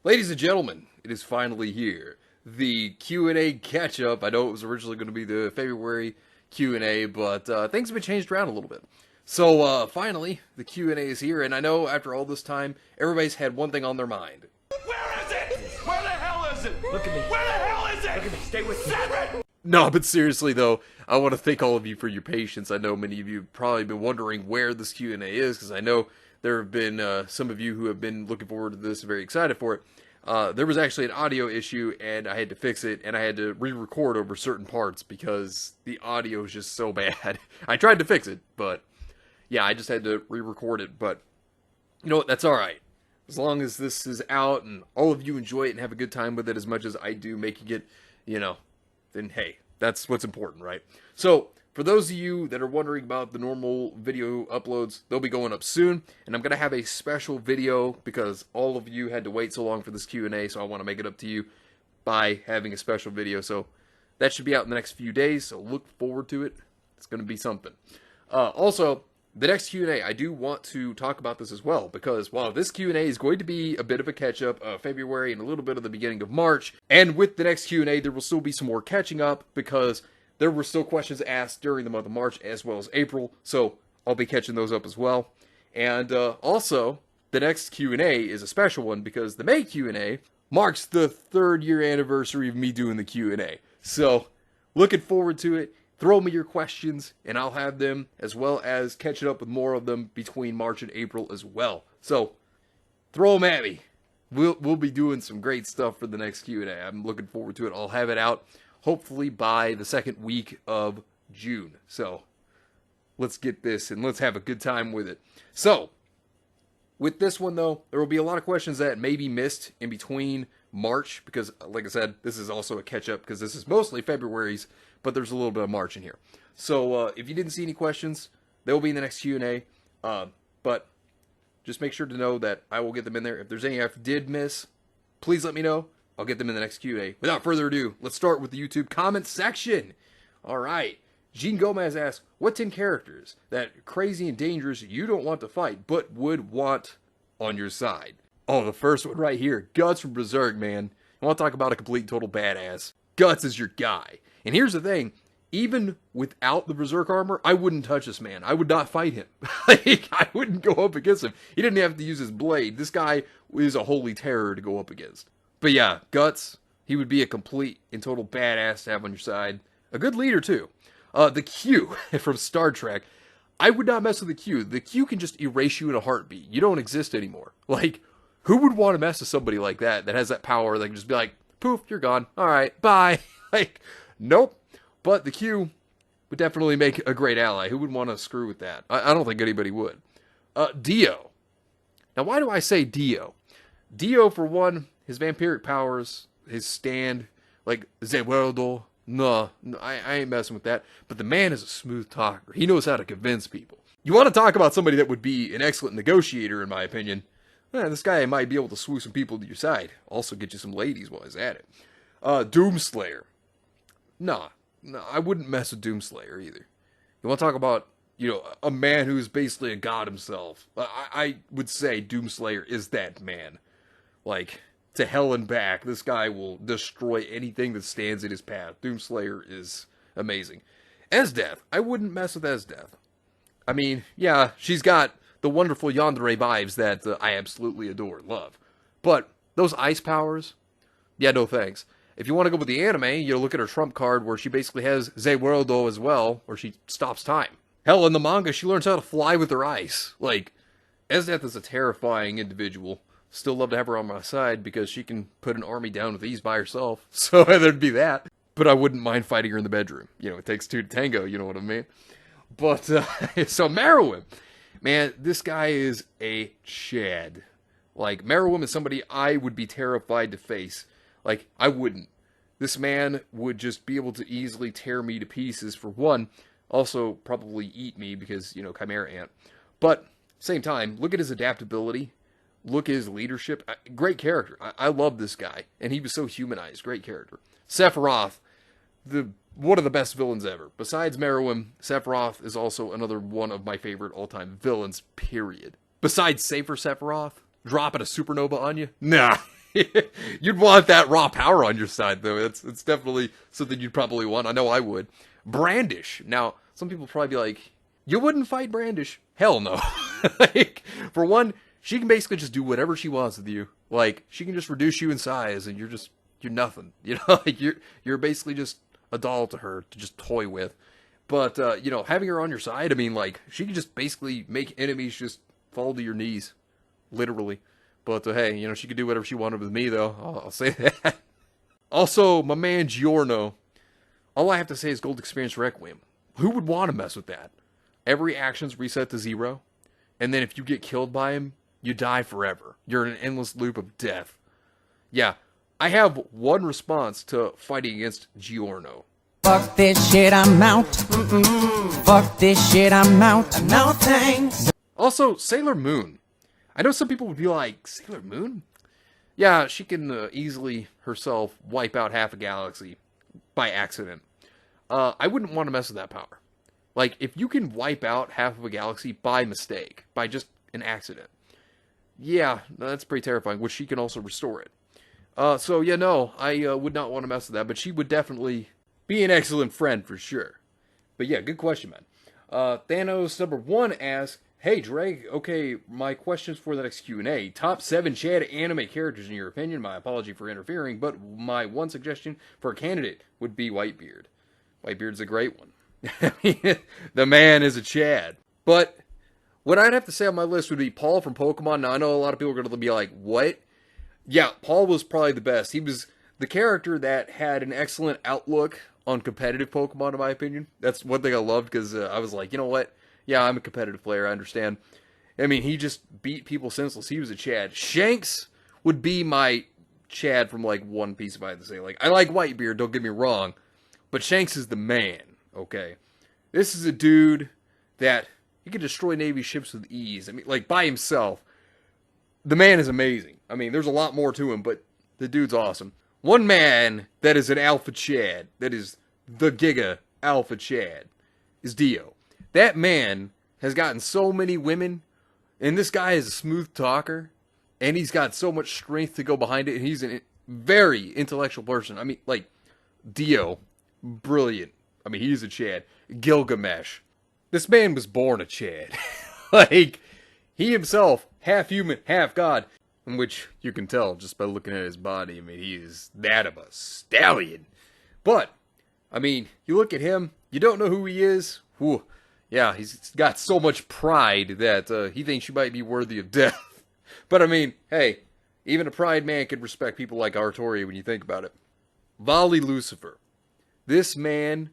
Ladies and gentlemen, it is finally here. The Q&A catch-up. I know it was originally going to be the February Q&A, but things have been changed around a little bit. So, finally, the Q&A is here, and I know after all this time, everybody's had one thing on their mind. Where is it? Where the hell is it? Look at me. Where the hell is it? Look at me. Stay with me. No, but seriously, though, I want to thank all of you for your patience. I know many of you have probably been wondering where this Q&A is, because I know there have been some of you who have been looking forward to this and very excited for it. There was actually an audio issue, and I had to fix it, and I had to re-record over certain parts because the audio is just so bad. I tried to fix it, but yeah, I just had to re-record it, but you know what, that's alright. As long as this is out, and all of you enjoy it and have a good time with it as much as I do making it, you know, then hey, that's what's important, right? So, for those of you that are wondering about the normal video uploads, they'll be going up soon, and I'm going to have a special video because all of you had to wait so long for this Q&A, so I want to make it up to you by having a special video. So that should be out in the next few days, so look forward to it. It's going to be something. Also, the next Q&A, I do want to talk about this as well, because while this Q&A is going to be a bit of a catch-up of February and a little bit of the beginning of March, and with the next Q&A, there will still be some more catching up, because there were still questions asked during the month of March as well as April, so I'll be catching those up as well. And also, the next Q&A is a special one because the May Q&A marks the 3rd year anniversary of me doing the Q&A. So, looking forward to it. Throw me your questions, and I'll have them, as well as catching up with more of them between March and April as well. So, throw them at me. We'll be doing some great stuff for the next Q&A. I'm looking forward to it. I'll have it out hopefully by the 2nd week of June. So, let's get this and let's have a good time with it. So, with this one though, there will be a lot of questions that may be missed in between March, because like I said, this is also a catch-up because this is mostly February's, but there's a little bit of March in here. So, if you didn't see any questions, they will be in the next Q&A, but just make sure to know that I will get them in there. If there's any I did miss, please let me know. I'll get them in the next Q&A. Without further ado, let's start with the YouTube comment section. Alright, Jean Gomez asks, what 10 characters that crazy and dangerous you don't want to fight, but would want on your side? Oh, the first one right here, Guts from Berserk, man. I want to talk about a complete total badass. Guts is your guy. And here's the thing, even without the Berserk armor, I wouldn't touch this man. I would not fight him. Like, I wouldn't go up against him. He didn't have to use his blade. This guy is a holy terror to go up against. But yeah, Guts, he would be a complete and total badass to have on your side. A good leader, too. The Q from Star Trek. I would not mess with the Q. The Q can just erase you in a heartbeat. You don't exist anymore. Like, who would want to mess with somebody like that has that power that can just be like, poof, you're gone. Alright, bye. Like, nope. But the Q would definitely make a great ally. Who would want to screw with that? I don't think anybody would. Dio. Now, why do I say Dio? Dio, for one, his vampiric powers, his stand, like, Zewerdo, no, I ain't messing with that. But the man is a smooth talker. He knows how to convince people. You want to talk about somebody that would be an excellent negotiator, in my opinion. This guy might be able to swoo some people to your side. Also get you some ladies while he's at it. Doomslayer. Nah, I wouldn't mess with Doomslayer either. You want to talk about, you know, a man who's basically a god himself. I would say Doomslayer is that man. Like, to hell and back, this guy will destroy anything that stands in his path. Doomslayer is amazing. Esdeath, I wouldn't mess with Esdeath. I mean, yeah, she's got the wonderful yandere vibes that I absolutely adore and love. But those ice powers, yeah, no thanks. If you want to go with the anime, you look at her trump card where she basically has Zewerdo as well, where she stops time. Hell, in the manga, she learns how to fly with her ice. Like, Esdeath is a terrifying individual. Still love to have her on my side because she can put an army down with ease by herself. So there'd be that. But I wouldn't mind fighting her in the bedroom. You know, it takes two to tango, you know what I mean? But, so Meruem. Man, this guy is a Chad. Like, Meruem is somebody I would be terrified to face. Like, I wouldn't. This man would just be able to easily tear me to pieces, for one. Also, probably eat me because, you know, Chimera Ant. But, same time, look at his adaptability. Look at his leadership. Great character. I love this guy. And he was so humanized. Great character. Sephiroth. One of the best villains ever. Besides Meruem, Sephiroth is also another one of my favorite all-time villains, period. Besides Safer Sephiroth, dropping a supernova on you? Nah. You'd want that raw power on your side, though. It's definitely something you'd probably want. I know I would. Brandish. Now, some people probably be like, you wouldn't fight Brandish. Hell no. Like, for one, she can basically just do whatever she wants with you. Like, she can just reduce you in size, and you're nothing. You know, like, you're basically just a doll to her to just toy with. But, you know, having her on your side, I mean, like, she can just basically make enemies just fall to your knees. Literally. But, hey, you know, she could do whatever she wanted with me, though. I'll say that. Also, my man Giorno. All I have to say is Gold Experience Requiem. Who would want to mess with that? Every action's reset to 0. And then if you get killed by him, you die forever. You're in an endless loop of death. Yeah, I have one response to fighting against Giorno. Fuck this shit, I'm out. Fuck this shit, I'm out. No thanks. Also, Sailor Moon. I know some people would be like, Sailor Moon? Yeah, she can easily herself wipe out half a galaxy by accident. I wouldn't want to mess with that power. Like, if you can wipe out half of a galaxy by mistake, by just an accident, yeah, that's pretty terrifying, which she can also restore it. So, yeah, no, I would not want to mess with that, but she would definitely be an excellent friend for sure. But yeah, good question, man. Thanos number 1 asks, hey, Drake, okay, my questions for the next Q&A. Top 7 Chad anime characters in your opinion. My apology for interfering, but my one suggestion for a candidate would be Whitebeard. Whitebeard's a great one. I mean, the man is a Chad. But what I'd have to say on my list would be Paul from Pokemon. Now, I know a lot of people are going to be like, what? Yeah, Paul was probably the best. He was the character that had an excellent outlook on competitive Pokemon, in my opinion. That's one thing I loved, because I was like, you know what? Yeah, I'm a competitive player, I understand. I mean, he just beat people senseless. He was a Chad. Shanks would be my Chad from, like, One Piece, if I had to say. Like, I like Whitebeard, don't get me wrong, but Shanks is the man, okay? This is a dude that he can destroy Navy ships with ease. I mean, like, by himself. The man is amazing. I mean, there's a lot more to him, but the dude's awesome. One man that is an Alpha Chad, that is the Giga Alpha Chad, is Dio. That man has gotten so many women, and this guy is a smooth talker, and he's got so much strength to go behind it, and he's a very intellectual person. I mean, like, Dio, brilliant. I mean, he's a Chad. Gilgamesh. This man was born a Chad. Like, he himself, half human, half god, in which you can tell just by looking at his body. I mean, he is that of a stallion. But, I mean, you look at him, you don't know who he is. Whew. Yeah, he's got so much pride that he thinks you might be worthy of death. But, I mean, hey, even a pride man can respect people like Artori when you think about it. Volley Lucifer. This man,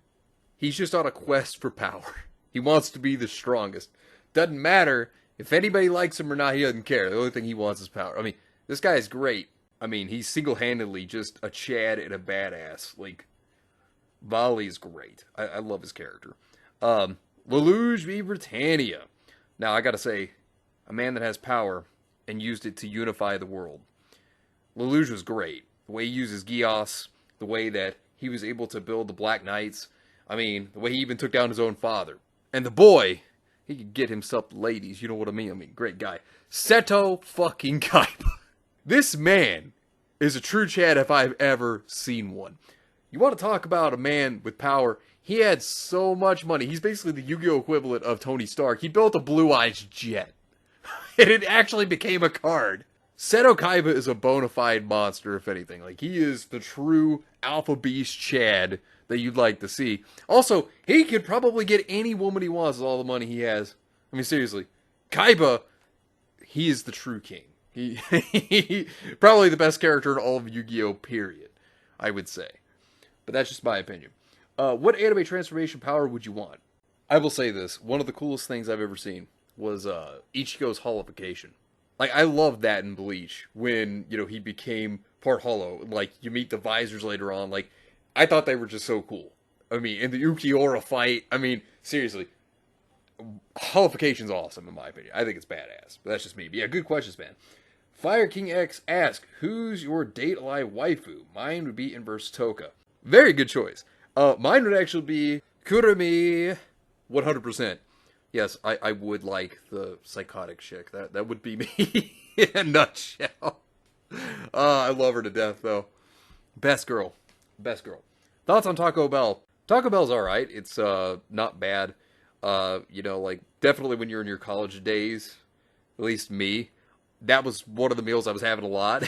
he's just on a quest for power. He wants to be the strongest. Doesn't matter if anybody likes him or not, he doesn't care. The only thing he wants is power. I mean, this guy is great. I mean, he's single-handedly just a Chad and a badass. Like, Volley's great. I love his character. Lelouch v. Britannia. Now, I gotta say, a man that has power and used it to unify the world. Lelouch was great. The way he uses Gios, the way that he was able to build the Black Knights. I mean, the way he even took down his own father. And the boy, he could get himself ladies, you know what I mean? I mean, great guy. Seto fucking Kaiba. This man is a true Chad if I've ever seen one. You want to talk about a man with power? He had so much money. He's basically the Yu-Gi-Oh! Equivalent of Tony Stark. He built a Blue Eyes jet. And it actually became a card. Seto Kaiba is a bona fide monster, if anything. Like, he is the true Alpha Beast Chad that you'd like to see. Also, he could probably get any woman he wants with all the money he has. I mean, seriously. Kaiba, he is the true king. He probably the best character in all of Yu-Gi-Oh! Period, I would say. But that's just my opinion. What anime transformation power would you want? I will say this. One of the coolest things I've ever seen was Ichigo's holification. Like, I love that in Bleach, when, you know, he became part hollow. Like, you meet the visors later on. Like, I thought they were just so cool. I mean, in the Ukiora fight, I mean, seriously, holification's awesome, in my opinion. I think it's badass. But that's just me. But yeah, good questions, man. Fire King X asks, who's your date-alive waifu? Mine would be Inverse Toka. Very good choice. Mine would actually be Kurumi 100%. Yes, I would like the psychotic chick. That would be me in a nutshell. I love her to death, though. Best girl. Best girl. Thoughts on Taco Bell? Taco Bell's alright. It's not bad. Like, definitely when you're in your college days, at least me, that was one of the meals I was having a lot.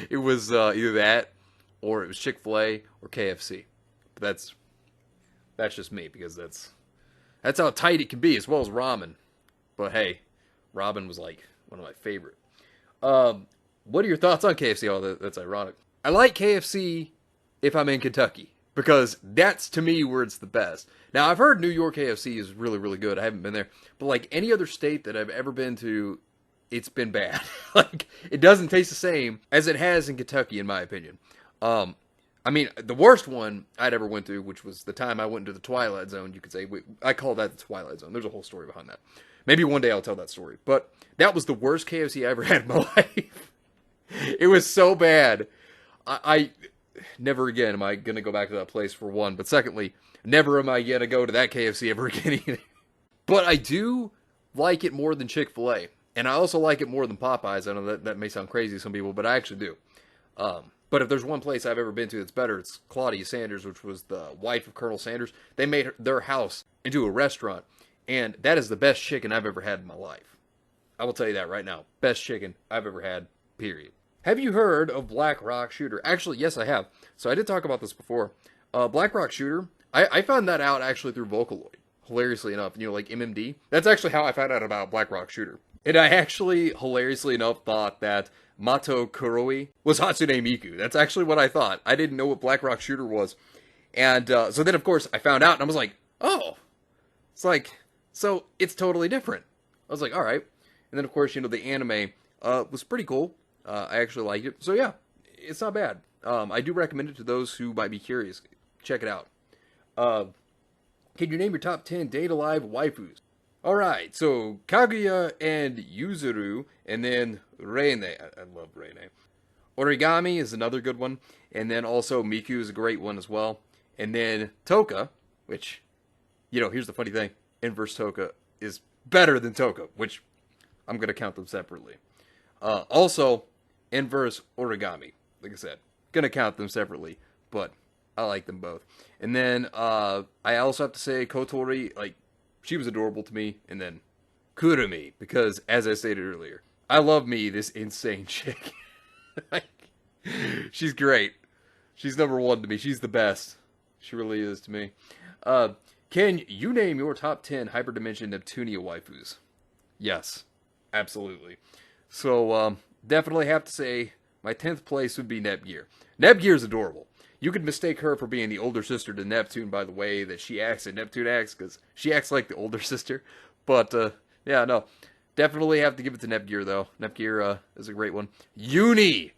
It was either that, or it was Chick-fil-A, or KFC. But that's just me, because that's how tight it can be, as well as ramen. But hey, ramen was like one of my favorite. What are your thoughts on KFC? Oh, that's ironic. I like KFC if I'm in Kentucky, because that's, to me, where it's the best. Now, I've heard New York KFC is really, really good. I haven't been there. But like any other state that I've ever been to, it's been bad. Like, it doesn't taste the same as it has in Kentucky, in my opinion. I mean, the worst one I'd ever went to, which was the time I went into the Twilight Zone, you could say. I call that the Twilight Zone. There's a whole story behind that. Maybe one day I'll tell that story. But that was the worst KFC I ever had in my life. It was so bad. I never again am I going to go back to that place, for one. But secondly, never am I going to go to that KFC ever again either. But I do like it more than Chick-fil-A. And I also like it more than Popeyes. I know that may sound crazy to some people, but I actually do. But if there's one place I've ever been to that's better, it's Claudia Sanders, which was the wife of Colonel Sanders. They made their house into a restaurant. And that is the best chicken I've ever had in my life. I will tell you that right now. Best chicken I've ever had, period. Have you heard of Black Rock Shooter? Actually, yes, I have. So I did talk about this before. Black Rock Shooter, I found that out actually through Vocaloid. Hilariously enough, like MMD. That's actually how I found out about Black Rock Shooter. And I actually, hilariously enough, thought that Mato Kuroi was Hatsune Miku. That's actually what I thought. I didn't know what Black Rock Shooter was. And so then, of course, I found out, and I was like, oh. It's like, so it's totally different. I was like, all right. And then, of course, the anime was pretty cool. I actually liked it. So, yeah, it's not bad. I do recommend it to those who might be curious. Check it out. Can you name your top 10 date-alive waifus? Alright, so Kaguya and Yuzuru, and then Reine. I love Reine. Origami is another good one. And then also Miku is a great one as well. And then Toka, which, here's the funny thing. Inverse Toka is better than Toka, which I'm going to count them separately. Also, Inverse Origami. Like I said, going to count them separately, but I like them both. And then I also have to say Kotori, she was adorable to me. And then Kurumi, because as I stated earlier, I love me, this insane chick. She's great. She's number one to me. She's the best. She really is to me. Can you name your top 10 Hyperdimension Neptunia waifus? Yes, absolutely. So, definitely have to say my 10th place would be Nepgear. Nepgear's adorable. You could mistake her for being the older sister to Neptune by the way that she acts and Neptune acts, because she acts like the older sister. But, yeah, no. Definitely have to give it to Nepgear, though. Nepgear is a great one. Uni!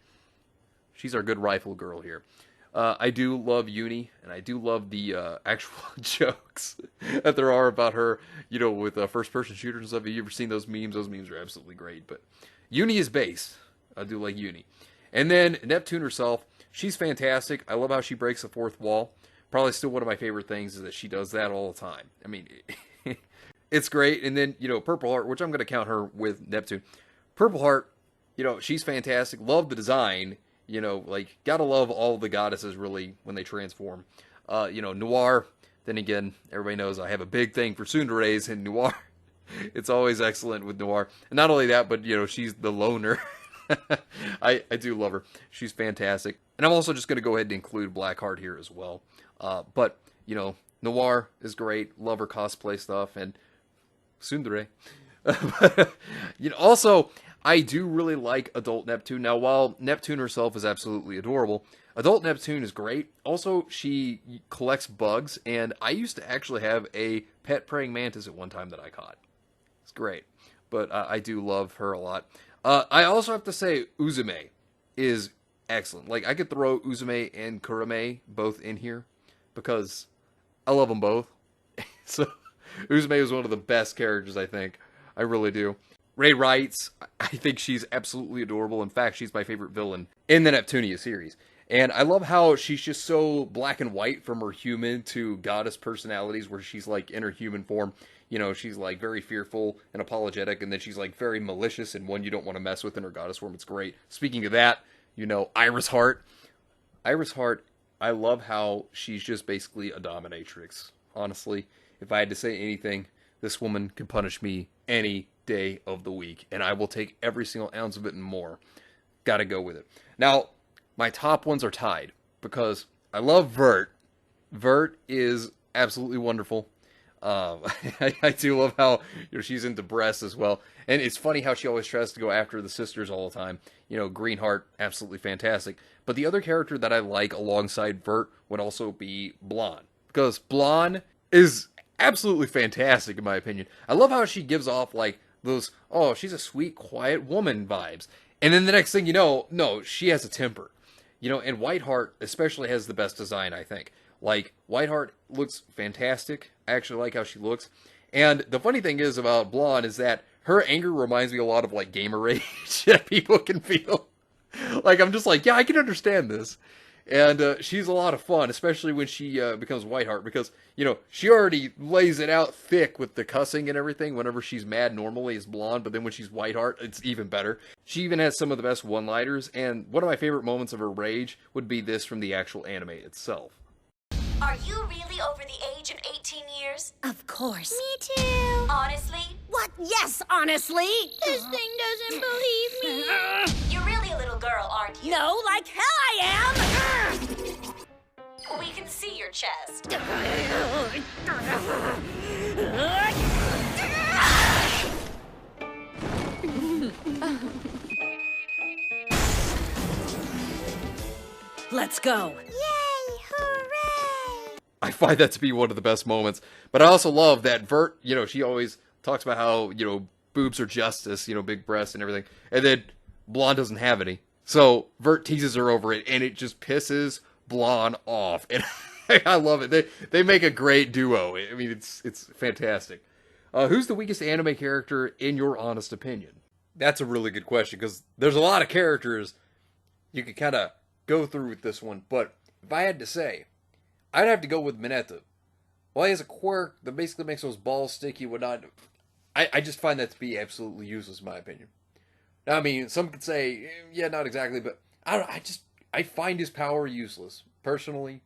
She's our good rifle girl here. I do love Uni, and I do love the actual jokes that there are about her, with first-person shooters and stuff. Have you ever seen those memes? Those memes are absolutely great. But Uni is base. I do like Uni. And then Neptune herself, she's fantastic. I love how she breaks the fourth wall. Probably still one of my favorite things is that she does that all the time. I mean, it's great. And then, Purple Heart, which I'm going to count her with Neptune. Purple Heart, she's fantastic. Love the design. Gotta love all the goddesses, really, when they transform. Noir, then again, everybody knows I have a big thing for tsunderes in Noir. It's always excellent with Noir. And not only that, but, she's the loner. I do love her. She's fantastic. And I'm also just going to go ahead and include Blackheart here as well. But, Noir is great. Love her cosplay stuff. And tsundere. Also, I do really like Adult Neptune. Now, while Neptune herself is absolutely adorable, Adult Neptune is great. Also, she collects bugs, and I used to actually have a pet praying mantis at one time that I caught. It's great. But I do love her a lot. I also have to say Uzume is excellent. I could throw Uzume and Kurame both in here because I love them both. So, Uzume is one of the best characters, I think. I really do. Ray writes, I think she's absolutely adorable. In fact, she's my favorite villain in the Neptunia series. And I love how she's just so black and white from her human to goddess personalities where she's in her human form. You know, she's like very fearful and apologetic, and then she's like very malicious and one you don't want to mess with in her goddess form. It's great. Speaking of that, you know, Iris Heart. Iris Heart, I love how she's just basically a dominatrix. Honestly, if I had to say anything, this woman can punish me any day of the week, and I will take every single ounce of it and more. Gotta go with it. Now, my top ones are tied, because I love Vert. Vert is absolutely wonderful. I do love how, you know, she's into breasts as well. And it's funny how she always tries to go after the sisters all the time. You know, Greenheart, absolutely fantastic. But the other character that I like alongside Vert would also be Blonde. Because Blonde is absolutely fantastic in my opinion. I love how she gives off like those, oh, she's a sweet, quiet woman vibes. And then the next thing you know, no, she has a temper. You know, and Whiteheart especially has the best design, I think. Like, Whiteheart looks fantastic. I actually like how she looks. And the funny thing is about Blonde is that her anger reminds me a lot of, like, gamer rage that people can feel. Like, I'm just like, yeah, I can understand this. And she's a lot of fun, especially when she becomes Whiteheart, because, you know, she already lays it out thick with the cussing and everything whenever she's mad normally as Blonde, but then when she's Whiteheart, it's even better. She even has some of the best one-liners, and one of my favorite moments of her rage would be this from the actual anime itself. Are you really over the age of 18 years? Of course. Me too. Honestly? What? Yes, honestly. This thing doesn't believe me. You're really a little girl, aren't you? No, like hell I am. We can see your chest. Let's go. Yay! Hooray! I find that to be one of the best moments. But I also love that Vert, you know, she always talks about how, you know, boobs are justice, you know, big breasts and everything. And then Blonde doesn't have any. So Vert teases her over it, and it just pisses Blonde off. And I love it. They make a great duo. I mean, it's fantastic. Who's the weakest anime character in your honest opinion? That's a really good question, because there's a lot of characters you could kind of go through with this one. But if I had to say, I'd have to go with Mineta. Well, he has a quirk that basically makes those balls sticky and whatnot. I just find that to be absolutely useless in my opinion. Now, I mean, some could say, yeah, not exactly, but I don't know, I find his power useless, personally.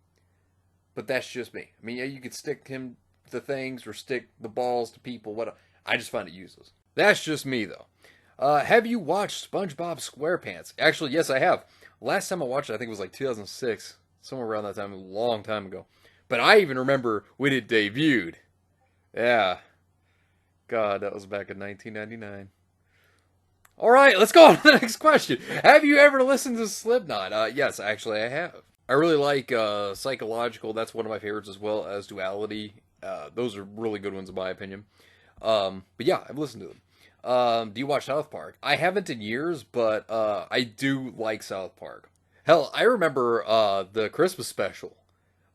But that's just me. I mean, yeah, you could stick him to things or stick the balls to people, whatever. I just find it useless. That's just me, though. Have you watched SpongeBob SquarePants? Actually, yes, I have. Last time I watched it, I think it was like 2006. Somewhere around that time, a long time ago. But I even remember when it debuted. Yeah. God, that was back in 1999. Alright, let's go on to the next question. Have you ever listened to Slipknot? Yes, actually I have. I really like Psychological. That's one of my favorites, as well as Duality. Those are really good ones in my opinion. But yeah, I've listened to them. Do you watch South Park? I haven't in years, but I do like South Park. Hell, I remember the Christmas special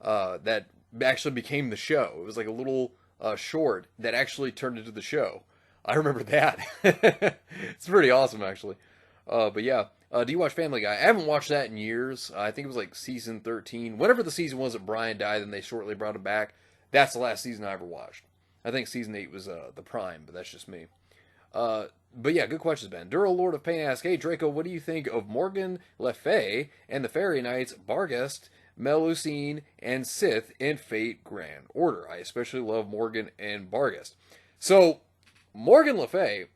that actually became the show. It was like a little short that actually turned into the show. I remember that. It's pretty awesome, actually. But yeah, do you watch Family Guy? I haven't watched that in years. I think it was like season 13. Whatever the season was that Brian died and they shortly brought him back, that's the last season I ever watched. I think season 8 was the prime, but that's just me. But yeah, good questions, Ben. Duro Lord of Pain asks, hey, Draco, what do you think of Morgan Le Fay and the Fairy Knights, Barghest, Melusine, and Sith in Fate Grand Order? I especially love Morgan and Barghest. So, Morgan Le Fay,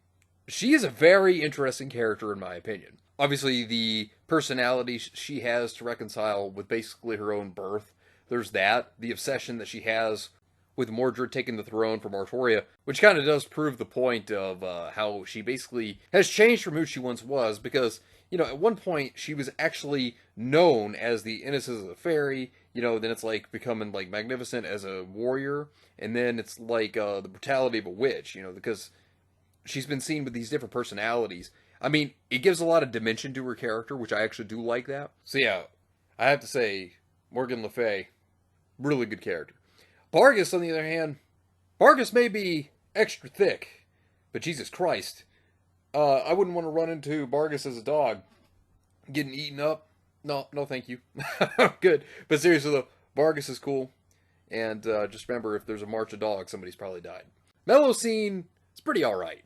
she is a very interesting character in my opinion. Obviously, the personality she has to reconcile with basically her own birth. There's that. The obsession that she has with Mordred taking the throne from Artoria, which kind of does prove the point of how she basically has changed from who she once was, because, you know, at one point she was actually known as the innocence of a fairy, you know, then it's like becoming like magnificent as a warrior, and then it's like the brutality of a witch, you know, because she's been seen with these different personalities. I mean, it gives a lot of dimension to her character, which I actually do like that. So yeah, I have to say, Morgan Le Fay, really good character. Barghest, on the other hand, Barghest may be extra thick, but Jesus Christ, I wouldn't want to run into Barghest as a dog, getting eaten up. No, thank you. Good. But seriously though, Barghest is cool, and just remember, if there's a march of dogs, somebody's probably died. Mellow scene, it's pretty alright.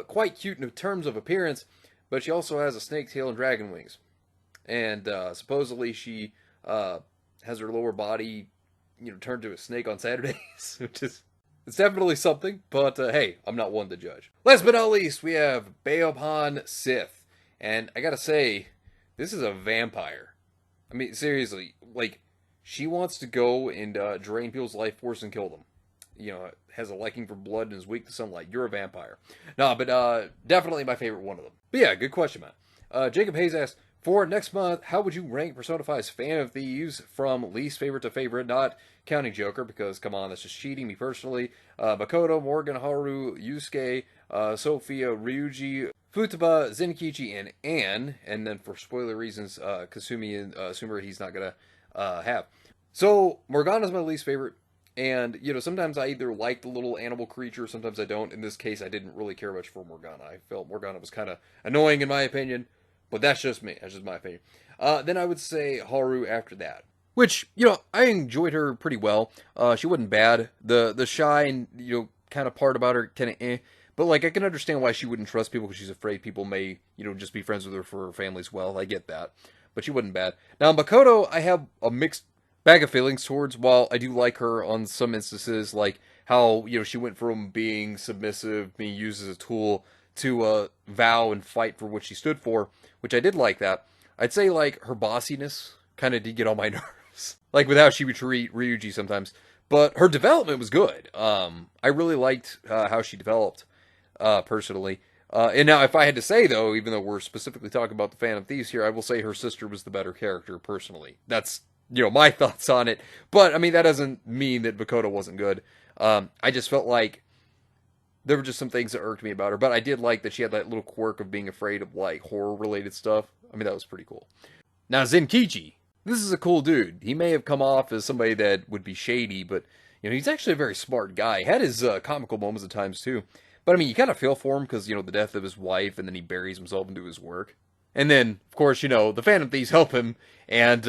Quite cute in terms of appearance, but she also has a snake tail and dragon wings. And supposedly she has her lower body, turned to a snake on Saturdays, which is, it's definitely something, but hey, I'm not one to judge. Last but not least, we have Beopan Sith. And I gotta say, this is a vampire. I mean, seriously, like, she wants to go and drain people's life force and kill them. Has a liking for blood and is weak to sunlight. You're a vampire. No, but definitely my favorite one of them. But yeah, good question, man. Jacob Hayes asks, for next month, how would you rank Persona 5's Fan of Thieves from least favorite to favorite, not counting Joker, because, come on, that's just cheating me personally. Makoto, Morgan, Haru, Yusuke, Sophia, Ryuji, Futaba, Zenkichi, and Anne. And then for spoiler reasons, Kasumi and Sumera he's not going to have. So, Morgana's my least favorite. And, sometimes I either like the little animal creature, sometimes I don't. In this case, I didn't really care much for Morgana. I felt Morgana was kind of annoying in my opinion. But that's just me. That's just my opinion. Then I would say Haru after that. Which, I enjoyed her pretty well. She wasn't bad. The shy and, kind of part about her, kind of eh. But, like, I can understand why she wouldn't trust people because she's afraid people may, just be friends with her for her family's well. I get that. But she wasn't bad. Now, Makoto, I have a mixed bag of feelings towards. While I do like her on some instances, like how, she went from being submissive, being used as a tool, to vow and fight for what she stood for, which I did like that. I'd say, like, her bossiness kind of did get on my nerves. Like, with how she would treat Ryuji sometimes. But her development was good. I really liked how she developed, personally. And now, if I had to say, though, even though we're specifically talking about the Fan of Thieves here, I will say her sister was the better character, personally. That's, my thoughts on it. But, I mean, that doesn't mean that Makoto wasn't good. I just felt like there were just some things that irked me about her, but I did like that she had that little quirk of being afraid of, like, horror-related stuff. I mean, that was pretty cool. Now, Zenkichi. This is a cool dude. He may have come off as somebody that would be shady, but, he's actually a very smart guy. He had his comical moments at times, too. But, I mean, you kind of feel for him because, the death of his wife, and then he buries himself into his work. And then, of course, the Phantom Thieves help him, and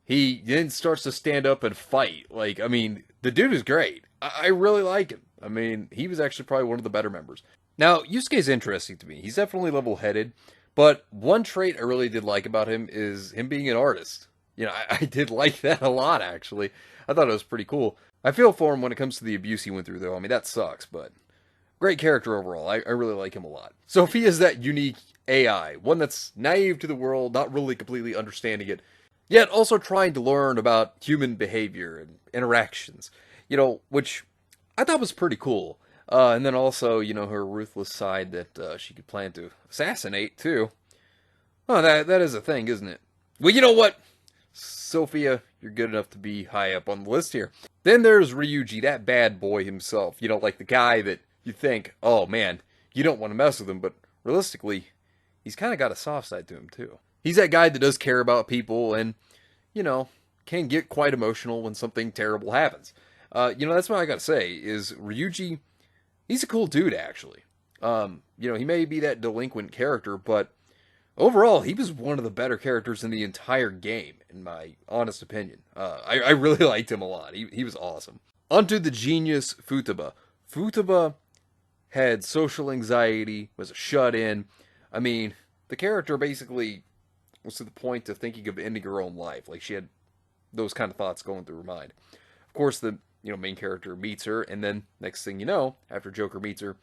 he then starts to stand up and fight. Like, I mean, the dude is great. I really like him. I mean, he was actually probably one of the better members. Now, Yusuke's interesting to me. He's definitely level-headed, but one trait I really did like about him is him being an artist. I did like that a lot, actually. I thought it was pretty cool. I feel for him when it comes to the abuse he went through, though. I mean, that sucks, but great character overall. I really like him a lot. Sophia's that unique AI, one that's naive to the world, not really completely understanding it, yet also trying to learn about human behavior and interactions, which I thought was pretty cool. And then also, her ruthless side that she could plan to assassinate, too. Oh, that is a thing, isn't it? Well, you know what? Sophia, you're good enough to be high up on the list here. Then there's Ryuji, that bad boy himself. Like the guy that you think, oh man, you don't want to mess with him, but realistically, he's kind of got a soft side to him, too. He's that guy that does care about people and, can get quite emotional when something terrible happens. That's what I gotta say, is Ryuji, he's a cool dude, actually. He may be that delinquent character, but overall, he was one of the better characters in the entire game, in my honest opinion. I really liked him a lot. He was awesome. Onto the genius Futaba. Futaba had social anxiety, was a shut-in. I mean, the character basically was to the point of thinking of ending her own life. Like, she had those kind of thoughts going through her mind. Of course, the main character meets her, and then next thing you know, after Joker meets her,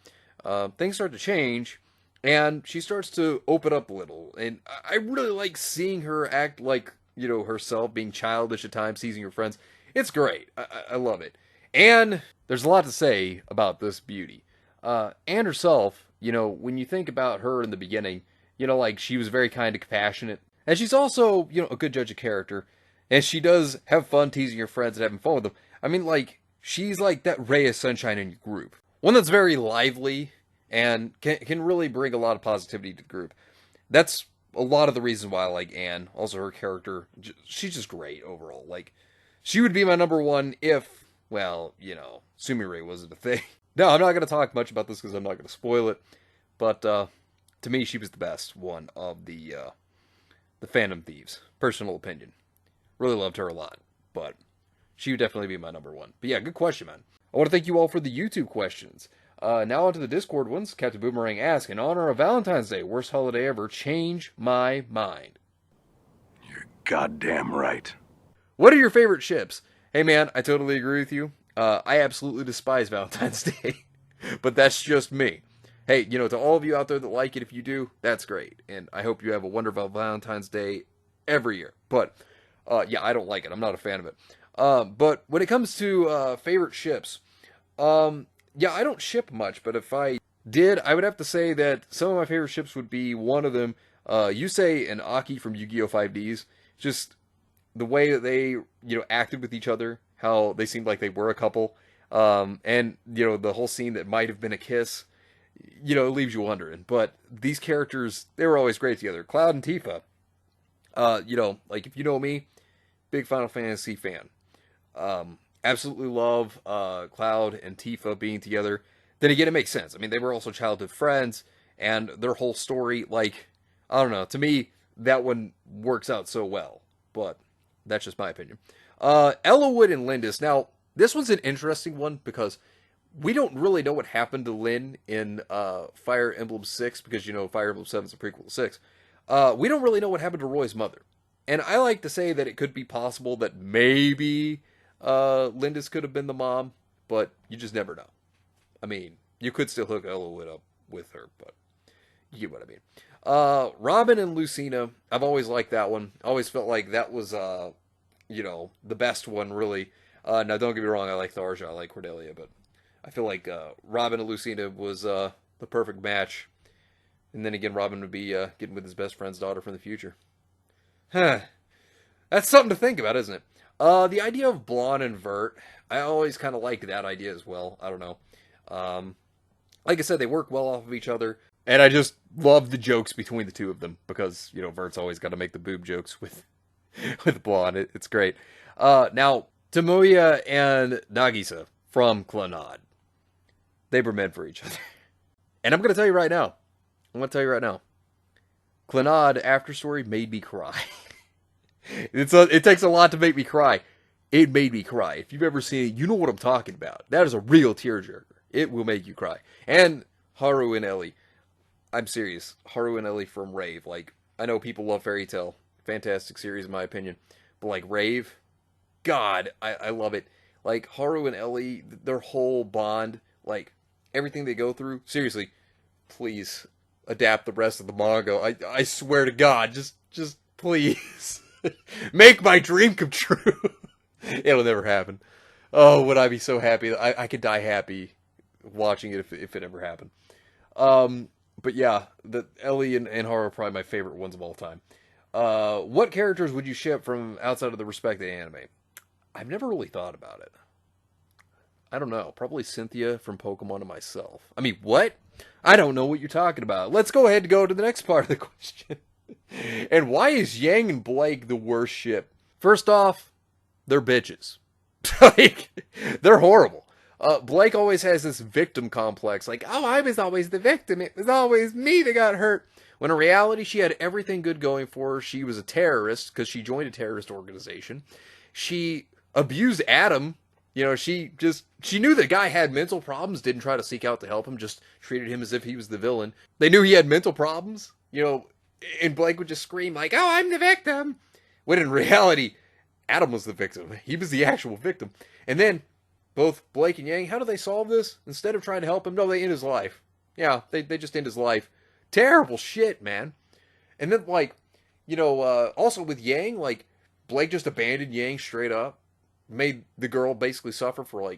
things start to change, and she starts to open up a little. And I really like seeing her act like, herself, being childish at times, teasing her friends. It's great. I love it. And there's a lot to say about this beauty. Anne herself, when you think about her in the beginning, like, she was very kind and compassionate. And she's also, a good judge of character. And she does have fun teasing her friends and having fun with them. I mean, like, she's like that ray of sunshine in your group. One that's very lively and can really bring a lot of positivity to the group. That's a lot of the reason why I like Anne. Also, her character, she's just great overall. Like, she would be my number one if, well, Sumire wasn't a thing. No, I'm not going to talk much about this because I'm not going to spoil it. But, to me, she was the best one of the Phantom Thieves. Personal opinion. Really loved her a lot. But she would definitely be my number one. But yeah, good question, man. I want to thank you all for the YouTube questions. Now onto the Discord ones. Captain Boomerang asks, in honor of Valentine's Day, worst holiday ever, change my mind. You're goddamn right. What are your favorite ships? Hey man, I totally agree with you. I absolutely despise Valentine's Day, but that's just me. Hey, to all of you out there that like it, if you do, that's great. And I hope you have a wonderful Valentine's Day every year. But, yeah, I don't like it. I'm not a fan of it. But when it comes to favorite ships, yeah, I don't ship much, but if I did, I would have to say that some of my favorite ships would be one of them, Yusei and Aki from Yu-Gi-Oh! 5Ds. Just the way that they, acted with each other, how they seemed like they were a couple, and, the whole scene that might have been a kiss, it leaves you wondering. But these characters, they were always great together. Cloud and Tifa, like if you know me, big Final Fantasy fan. Absolutely love Cloud and Tifa being together. Then again, it makes sense. I mean, they were also childhood friends, and their whole story, like, I don't know, to me, that one works out so well. But that's just my opinion. Ellawood and Lindis. Now, this one's an interesting one because we don't really know what happened to Lyn in Fire Emblem 6 because, Fire Emblem 7 is a prequel to 6. We don't really know what happened to Roy's mother. And I like to say that it could be possible that maybe Lindis could have been the mom, but you just never know. I mean, you could still hook Ellawood up with her, but you get what I mean. Robin and Lucina, I've always liked that one. Always felt like that was, the best one, really. Now, don't get me wrong, I like Tharja, I like Cordelia, but I feel like Robin and Lucina was the perfect match. And then again, Robin would be getting with his best friend's daughter from the future. Huh. That's something to think about, isn't it? The idea of Blonde and Vert, I always kind of like that idea as well. I don't know. Like I said, they work well off of each other. And I just love the jokes between the two of them. Because, Vert's always got to make the boob jokes with Blonde. It's great. Now, Tomoya and Nagisa from Clannad. They were meant for each other. And I'm going to tell you right now. Clannad After Story made me cry. It takes a lot to make me cry. It made me cry. If you've ever seen it, you know what I'm talking about. That is a real tearjerker. It will make you cry. And Haru and Ellie. I'm serious. Haru and Ellie from Rave. Like, I know people love Fairy Tail. Fantastic series in my opinion. But like Rave, God, I love it. Like Haru and Ellie, their whole bond, like everything they go through. Seriously, please adapt the rest of the manga. I swear to God, just please. Make my dream come true. It'll never happen. Oh, would I be so happy. I could die happy watching it if it ever happened. But yeah, the Ellie and Haru are probably my favorite ones of all time. What characters would you ship from outside of the respected anime? I've never really thought about it. I don't know. Probably Cynthia from Pokemon and myself. I mean, what? I don't know what you're talking about. Let's go ahead and go to the next part of the question. And why is Yang and Blake the worst ship? First off, they're bitches. Like, they're horrible. Blake always has this victim complex. Like, oh, I was always the victim. It was always me that got hurt. When in reality, she had everything good going for her. She was a terrorist because she joined a terrorist organization. She abused Adam. She knew the guy had mental problems, didn't try to seek out to help him, just treated him as if he was the villain. They knew he had mental problems, and Blake would just scream like, oh, I'm the victim. When in reality, Adam was the victim. He was the actual victim. And then, both Blake and Yang, how do they solve this? Instead of trying to help him, no, they end his life. Yeah, they just end his life. Terrible shit, man. And then, also with Yang, Blake just abandoned Yang straight up. Made the girl basically suffer for,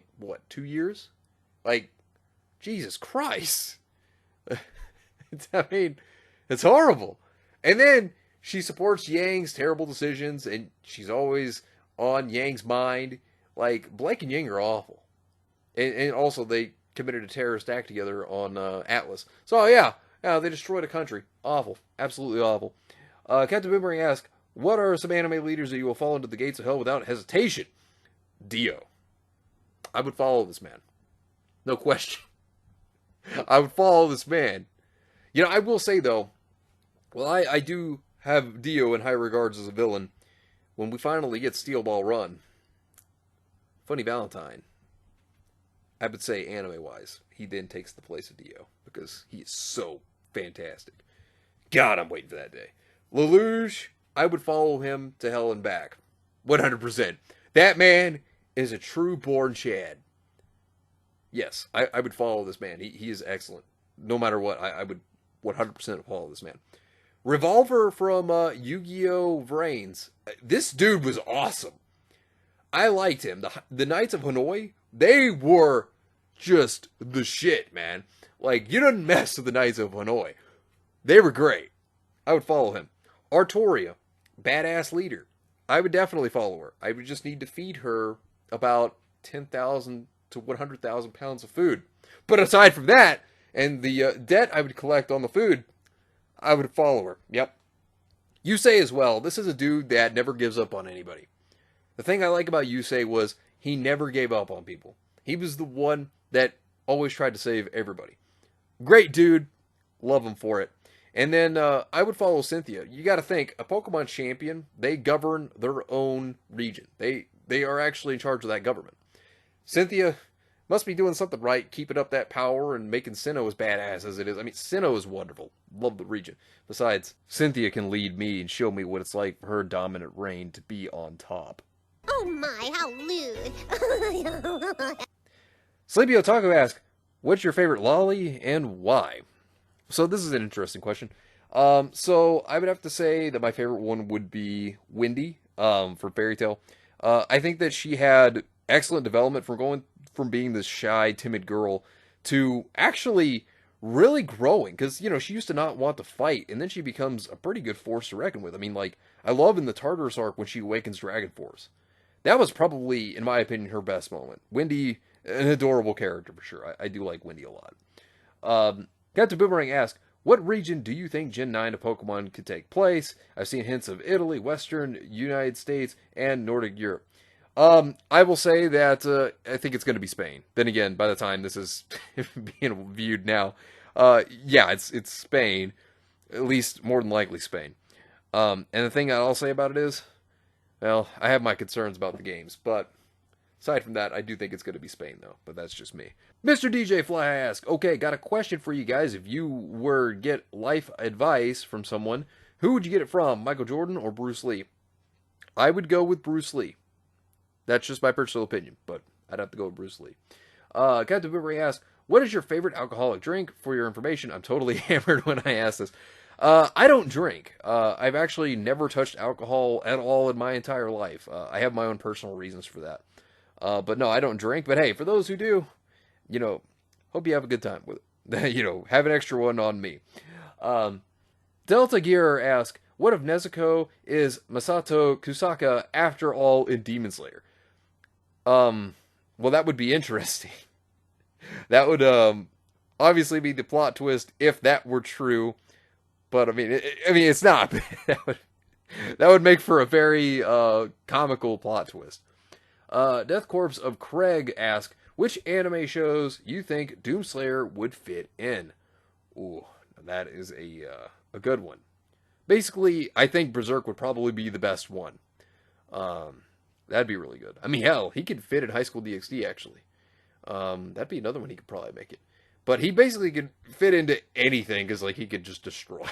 2 years? Jesus Christ. It's horrible. And then she supports Yang's terrible decisions, and she's always on Yang's mind. Blake and Yang are awful. And also, they committed a terrorist act together on Atlas. So, yeah, they destroyed a country. Awful. Absolutely awful. Captain Boomerang asks, what are some anime leaders that you will fall into the gates of hell without hesitation? Dio. I would follow this man. No question. I would follow this man. I will say, though, well, I do have Dio in high regards as a villain. When we finally get Steel Ball Run, Funny Valentine, I would say anime-wise, he then takes the place of Dio, because he is so fantastic. God, I'm waiting for that day. Lelouch, I would follow him to hell and back. 100%. That man is a true born Chad. Yes, I would follow this man. He is excellent. No matter what, I would 100% follow this man. Revolver from Yu-Gi-Oh! Vrains. This dude was awesome. I liked him. The Knights of Hanoi, they were just the shit, man. Like, you didn't mess with the Knights of Hanoi. They were great. I would follow him. Artoria, badass leader. I would definitely follow her. I would just need to feed her about 10,000 to 100,000 pounds of food. But aside from that, and the debt I would collect on the food, I would follow her. Yep. Yusei as well. This is a dude that never gives up on anybody. The thing I like about Yusei was he never gave up on people. He was the one that always tried to save everybody. Great dude. Love him for it. And then I would follow Cynthia. You got to think, a Pokemon champion, they govern their own region. They are actually in charge of that government. Cynthia must be doing something right, keeping up that power and making Sinnoh as badass as it is. I mean, Sinnoh is wonderful. Love the region. Besides, Cynthia can lead me and show me what it's like for her dominant reign to be on top. Oh my, how lewd. Sleepy Otaku asks, what's your favorite lolly and why? So this is an interesting question. So I would have to say that my favorite one would be Wendy, for Fairy Tail. I think that she had excellent development from going from being this shy, timid girl to actually really growing. Because, you know, she used to not want to fight, and then she becomes a pretty good force to reckon with. I mean, like, I love in the Tartarus arc when she awakens Dragon Force. That was probably, in my opinion, her best moment. Wendy, an adorable character for sure. I do like Wendy a lot. Captain Boomerang asks, what region do you think Gen 9 of Pokemon could take place? I've seen hints of Italy, Western, United States, and Nordic Europe. I will say that I think it's going to be Spain. Then again, by the time this is being viewed now, yeah, it's Spain. At least more than likely Spain. And the thing I'll say about it is, well, I have my concerns about the games, but aside from that, I do think it's going to be Spain, though, but that's just me. Mr. DJ Fly asks, okay, got a question for you guys. If you were to get life advice from someone, who would you get it from, Michael Jordan or Bruce Lee? I would go with Bruce Lee. That's just my personal opinion, but I'd have to go with Bruce Lee. Captain Boomerang asks, what is your favorite alcoholic drink? For your information, I'm totally hammered when I ask this. I don't drink. I've actually never touched alcohol at all in my entire life. I have my own personal reasons for that. But no, I don't drink. But hey, for those who do, you know, hope you have a good time with it. You know, have an extra one on me. Delta Gear asks, what if Nezuko is Masato Kusaka after all in Demon Slayer? Well, that would be interesting. That would, obviously be the plot twist if that were true. But I mean, it's not. that would make for a very, comical plot twist. Death Corpse of Craig asks, which anime shows you think Doomslayer would fit in? Ooh, that is a good one. Basically, I think Berserk would probably be the best one. That'd be really good. I mean, hell, he could fit in High School DxD, actually. That'd be another one he could probably make it. But he basically could fit into anything, because, like, he could just destroy.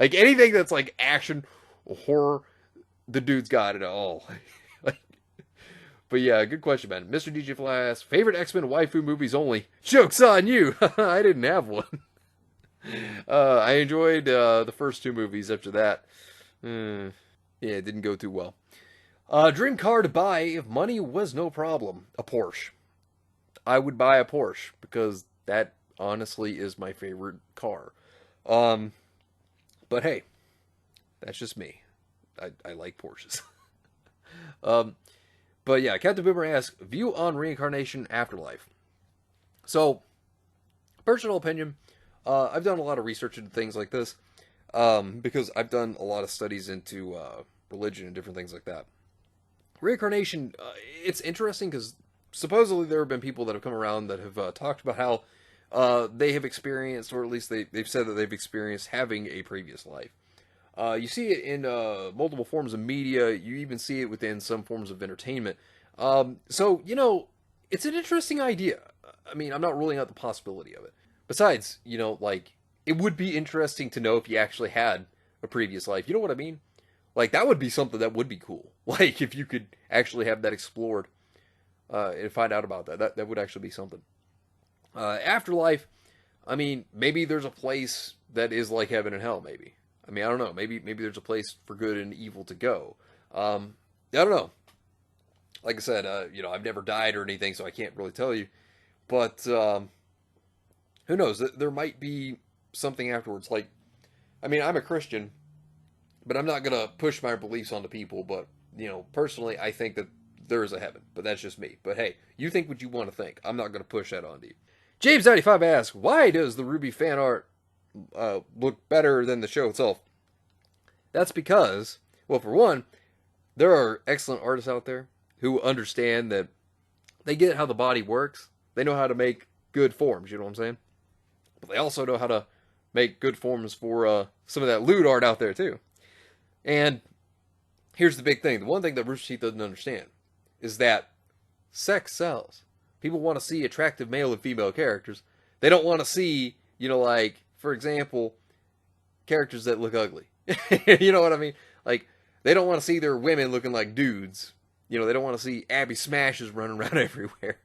Like, anything that's, like, action, horror, the dude's got it all. But yeah, good question, man. Mr. DJ Fly asks, favorite X-Men waifu movies only? Joke's on you! I didn't have one. I enjoyed the first two movies. After that, yeah, it didn't go too well. Dream car to buy if money was no problem. A Porsche. I would buy a Porsche because that honestly is my favorite car. But hey, that's just me. I like Porsches. But yeah, Captain Boomer asks, view on reincarnation afterlife. So, personal opinion, I've done a lot of research into things like this, because I've done a lot of studies into religion and different things like that. Reincarnation, it's interesting because supposedly there have been people that have come around that have talked about how they have experienced, or at least they've said that they've experienced having a previous life. You see it in multiple forms of media. You even see it within some forms of entertainment. So, you know, it's an interesting idea. I mean, I'm not ruling out the possibility of it. Besides, like, it would be interesting to know if you actually had a previous life. You know what I mean? Like, that would be something that would be cool. Like, if you could actually have that explored and find out about that. That would actually be something. Afterlife, I mean, maybe there's a place that is like heaven and hell, maybe. I mean, I don't know. Maybe there's a place for good and evil to go. I don't know. Like I said, I've never died or anything, so I can't really tell you. But who knows? There might be something afterwards. Like, I mean, I'm a Christian, but I'm not going to push my beliefs onto people. But, personally, I think that there is a heaven. But that's just me. But hey, you think what you want to think. I'm not going to push that onto you. James95 asks, why does the Ruby fan art look better than the show itself? That's because, well, for one, there are excellent artists out there who understand that they get how the body works. They know how to make good forms, you know what I'm saying? But they also know how to make good forms for some of that lewd art out there, too. And here's the big thing. The one thing that Rooster Teeth doesn't understand is that sex sells. People want to see attractive male and female characters. They don't want to see, like, for example, characters that look ugly. You know what I mean? Like, they don't want to see their women looking like dudes. They don't want to see Abby Smashes running around everywhere.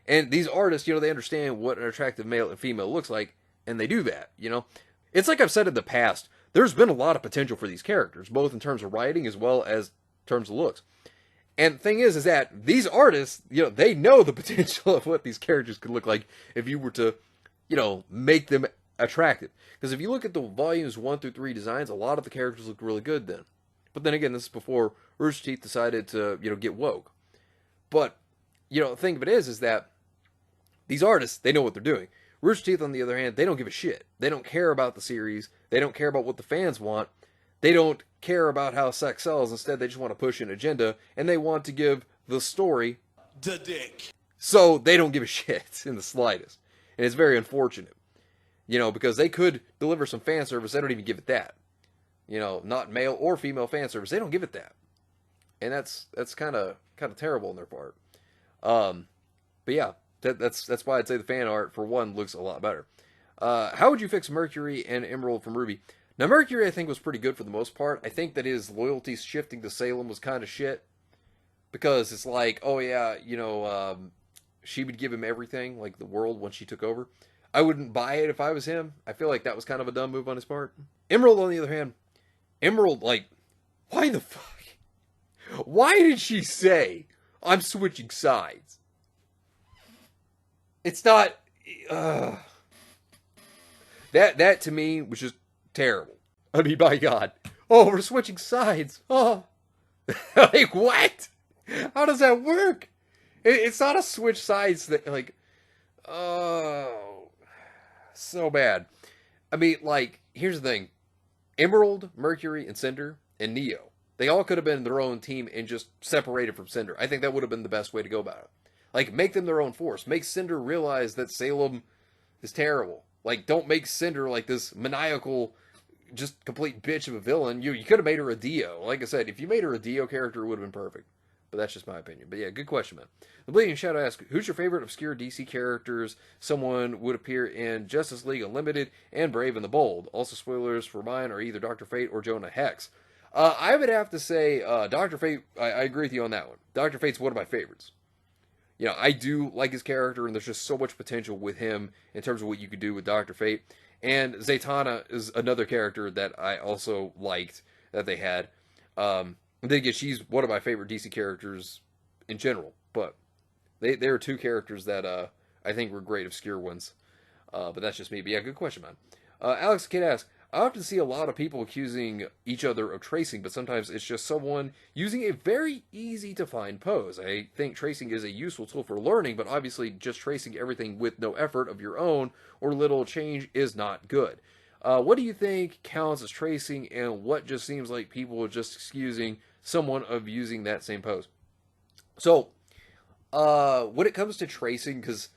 And these artists, they understand what an attractive male and female looks like, and they do that, It's like I've said in the past, there's been a lot of potential for these characters, both in terms of writing as well as terms of looks. And the thing is that these artists, they know the potential of what these characters could look like if you were to, make them attractive. Because if you look at the volumes 1 through 3 designs, a lot of the characters look really good then. But then again, this is before Rooster Teeth decided to, get woke. But, the thing of it is that these artists, they know what they're doing. Rooster Teeth, on the other hand, they don't give a shit. They don't care about the series. They don't care about what the fans want. They don't care about how sex sells. Instead, they just want to push an agenda, and they want to give the story the dick. So they don't give a shit in the slightest. And it's very unfortunate. Because they could deliver some fan service. They don't even give it that. Not male or female fan service. They don't give it that. And that's kind of terrible on their part. But yeah, that's why I'd say the fan art, for one, looks a lot better. How would you fix Mercury and Emerald from Ruby? Now, Mercury, I think, was pretty good for the most part. I think that his loyalty shifting to Salem was kind of shit. Because it's like, oh yeah, she would give him everything, like the world, once she took over. I wouldn't buy it if I was him. I feel like that was kind of a dumb move on his part. Emerald, on the other hand, like, why the fuck? Why did she say, I'm switching sides? It's not, that to me was just terrible. I mean, by God. Oh, we're switching sides. Oh. Like, what? How does that work? It's not a switch sides that, like, oh, so bad. I mean, like, here's the thing. Emerald, Mercury, and Cinder, and Neo, they all could have been their own team and just separated from Cinder. I think that would have been the best way to go about it. Like, make them their own force. Make Cinder realize that Salem is terrible. Like, don't make Cinder like this maniacal, just complete bitch of a villain. You could have made her a Dio. Like I said, if you made her a Dio character, it would have been perfect. But that's just my opinion. But yeah, good question, man. The Bleeding Shadow asks, who's your favorite obscure DC characters someone would appear in Justice League Unlimited and Brave and the Bold? Also, spoilers for mine are either Dr. Fate or Jonah Hex. I would have to say Dr. Fate, I agree with you on that one. Dr. Fate's one of my favorites. I do like his character, and there's just so much potential with him in terms of what you could do with Dr. Fate. And Zatanna is another character that I also liked that they had. And then again, she's one of my favorite DC characters in general. But they are two characters that I think were great obscure ones. But that's just me. But yeah, good question, man. Alex Kidd asks, I often see a lot of people accusing each other of tracing, but sometimes it's just someone using a very easy to find pose. I think tracing is a useful tool for learning, but obviously just tracing everything with no effort of your own or little change is not good. What do you think counts as tracing, and what just seems like people are just excusing someone of using that same pose? So, when it comes to tracing, because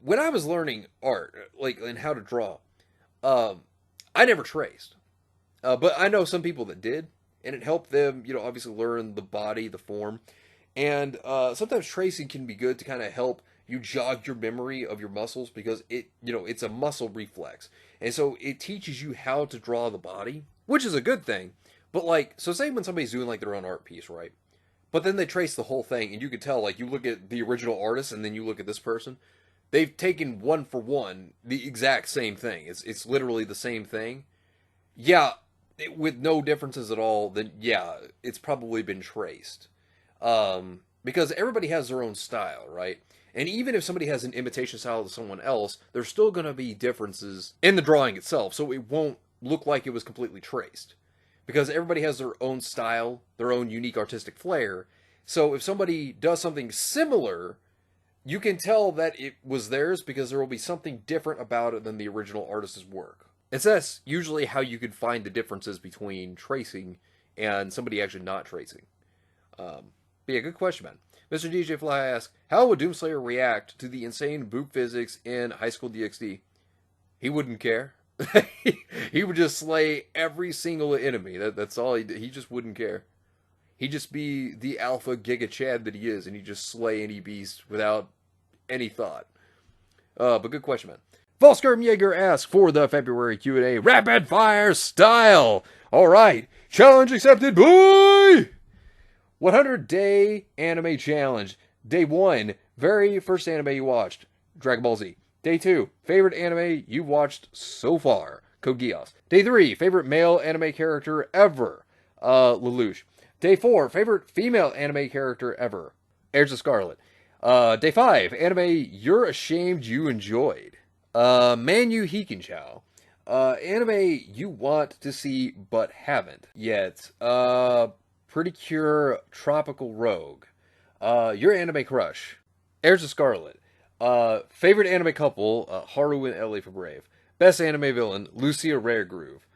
when I was learning art, like, and how to draw, I never traced. But I know some people that did, and it helped them, obviously learn the body, the form. And sometimes tracing can be good to kind of help you jog your memory of your muscles because it's a muscle reflex. And so it teaches you how to draw the body, which is a good thing. But like, so say when somebody's doing like their own art piece, right? But then they trace the whole thing and you could tell, like you look at the original artist and then you look at this person, they've taken one for one the exact same thing. It's literally the same thing. Yeah, with no differences at all, then yeah, it's probably been traced. Because everybody has their own style, right? And even if somebody has an imitation style to someone else, there's still going to be differences in the drawing itself, so it won't look like it was completely traced. Because everybody has their own style, their own unique artistic flair. So if somebody does something similar, you can tell that it was theirs because there will be something different about it than the original artist's work. And so that's usually how you could find the differences between tracing and somebody actually not tracing. But yeah, good question, man. Mr. DJ Fly asks, how would Doomslayer react to the insane Boob physics in High School DxD? He wouldn't care. He would just slay every single enemy. That's all he just wouldn't care. He'd just be the alpha Giga Chad that he is, and he'd just slay any beast without any thought. But good question, man. Volskerm Jaeger asks for the February Q&A rapid fire style. All right, challenge accepted, boy. 100-day anime challenge. Day 1, very first anime you watched, Dragon Ball Z. Day 2, favorite anime you've watched so far, Code Geass. Day 3, favorite male anime character ever, Lelouch. Day 4, favorite female anime character ever, Heirs of Scarlet. Day 5, anime you're ashamed you enjoyed, Manu Hikinchao. Anime you want to see but haven't yet, Pretty Cure Tropical Rogue. Your anime crush, Heirs of Scarlet. Favorite anime couple, Haru and Ellie for Brave. Best anime villain, Lucia Rare Groove.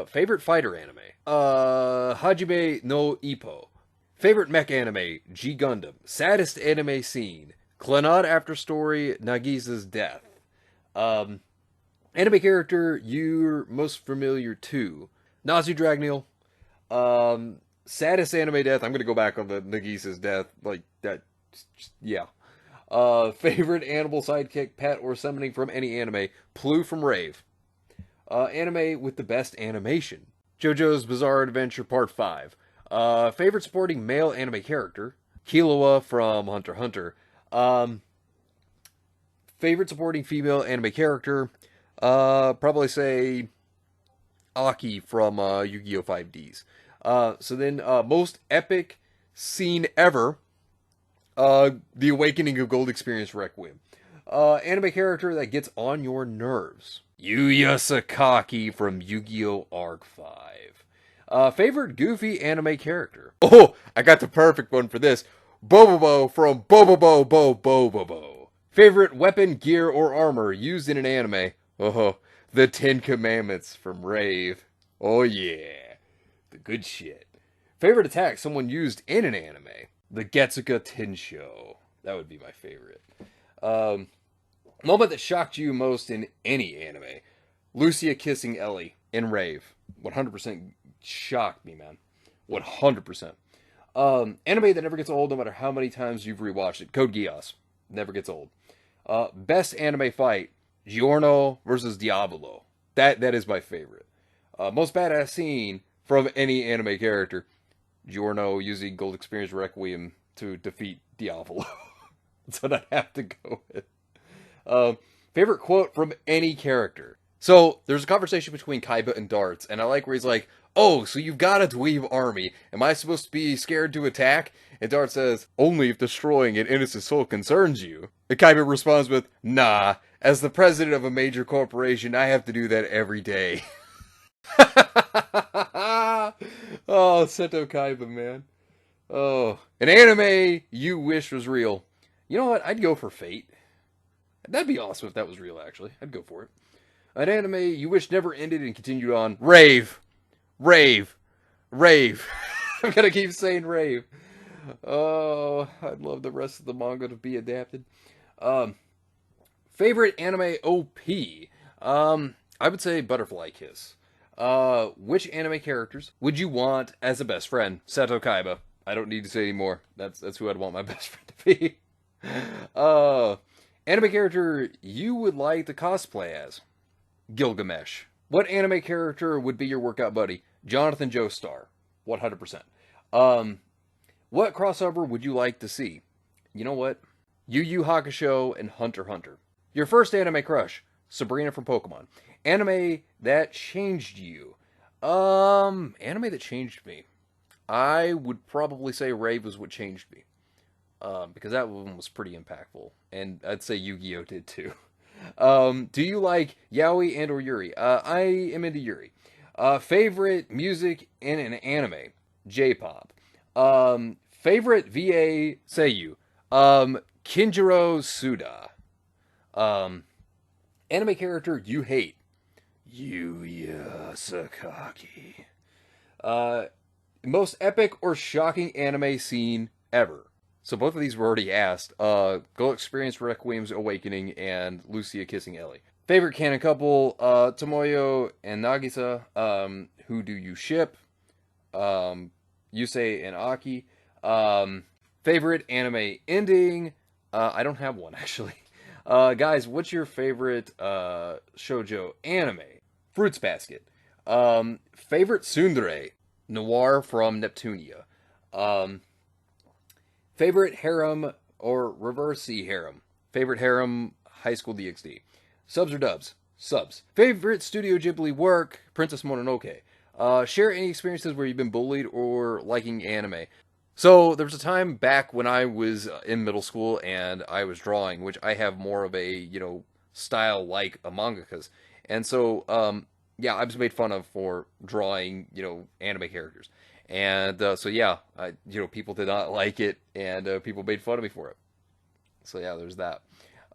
Favorite fighter anime, Hajime no Ippo. Favorite mech anime, G Gundam. Saddest anime scene, Clannad After Story, Nagisa's death. Anime character you're most familiar to, Nazi Dragneel. Saddest anime death, I'm going to go back on the Nagisa's death, like that, yeah. Favorite animal sidekick, pet, or summoning from any anime, Plu from Rave. Anime with the best animation, JoJo's Bizarre Adventure Part 5. Favorite supporting male anime character, Killua from Hunter x Hunter. Favorite supporting female anime character, probably say Aki from Yu-Gi-Oh! 5Ds. So then, most epic scene ever, The Awakening of Gold Experience Requiem. Anime character that gets on your nerves, Yuya Sakaki from Yu-Gi-Oh! Arc 5. Favorite goofy anime character. Oh, I got the perfect one for this. Bobobo from Bobobo Bo Bobobo. Favorite weapon, gear, or armor used in an anime. Oh, the Ten Commandments from Rave. Oh yeah. The good shit. Favorite attack someone used in an anime. The Getsuka Tensho. That would be my favorite. Moment that shocked you most in any anime. Lucia kissing Ellie in Rave. 100% shocked me, man. 100%. Anime that never gets old no matter how many times you've rewatched it. Code Geass. Never gets old. Best anime fight. Giorno versus Diavolo. That is my favorite. Most badass scene from any anime character. Giorno using Gold Experience Requiem to defeat Diavolo. That's what I'd have to go with. Favorite quote from any character. So, there's a conversation between Kaiba and Darts, and I like where he's like, oh, so you've got a dweeb army. Am I supposed to be scared to attack? And Darts says, only if destroying an innocent soul concerns you. And Kaiba responds with, nah, as the president of a major corporation, I have to do that every day. Oh, Seto Kaiba, man. Oh, an anime you wish was real. You know what? I'd go for Fate. That'd be awesome if that was real, actually. I'd go for it. An anime you wish never ended and continued on. Rave. Rave. Rave. I'm gonna keep saying Rave. Oh, I'd love the rest of the manga to be adapted. Favorite anime OP? I would say Butterfly Kiss. Which anime characters would you want as a best friend? Seto Kaiba. I don't need to say anymore. That's who I'd want my best friend to be. Anime character you would like to cosplay as? Gilgamesh. What anime character would be your workout buddy? Jonathan Joestar. 100%. What crossover would you like to see? You know what? Yu Yu Hakusho and Hunter x Hunter. Your first anime crush? Sabrina from Pokemon. Anime that changed you? Anime that changed me. I would probably say Rave was what changed me. Because that one was pretty impactful. And I'd say Yu-Gi-Oh! Did too. Do you like yaoi and or Yuri? I am into Yuri. Favorite music in an anime? J-pop. Favorite VA Seiyu? Kinjiro Suda. Anime character you hate? Yuya Sakaki. Most epic or shocking anime scene ever? So both of these were already asked. Go experience Requiem's Awakening and Lucia kissing Ellie. Favorite canon couple? Tomoyo and Nagisa. Who do you ship? Yusei and Aki. Favorite anime ending? I don't have one, actually. Guys, what's your favorite shoujo anime? Fruits Basket. Favorite tsundere? Noir from Neptunia. Favorite harem or reverse harem? Favorite harem, High School DxD. Subs or dubs? Subs. Favorite Studio Ghibli work? Princess Mononoke. Share any experiences where you've been bullied or liking anime. So there was a time back when I was in middle school and I was drawing, which I have more of a, style like a mangakas. And so, yeah, I was made fun of for drawing, anime characters. And so, yeah, people did not like it, and people made fun of me for it. So, yeah, there's that.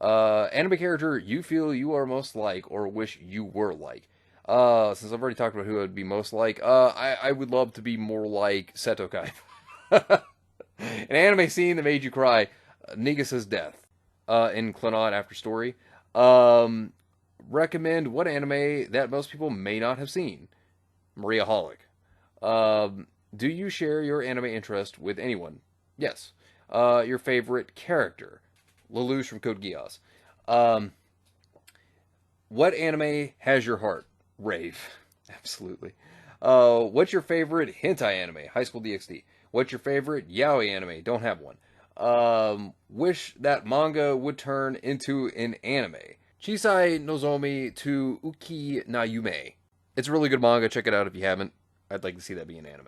Anime character you feel you are most like or wish you were like. Since I've already talked about who I'd be most like, I would love to be more like Setokai. An anime scene that made you cry. Nagasa's death in Clannad After Story. Recommend what anime that most people may not have seen. Maria Holic. Do you share your anime interest with anyone? Yes. Your favorite character? Lelouch from Code Geass. What anime has your heart? Rave. Absolutely. What's your favorite hentai anime? High School DxD. What's your favorite yaoi anime? Don't have one. Wish that manga would turn into an anime. Chisai Nozomi to Uki na Yume. It's a really good manga. Check it out if you haven't. I'd like to see that be an anime.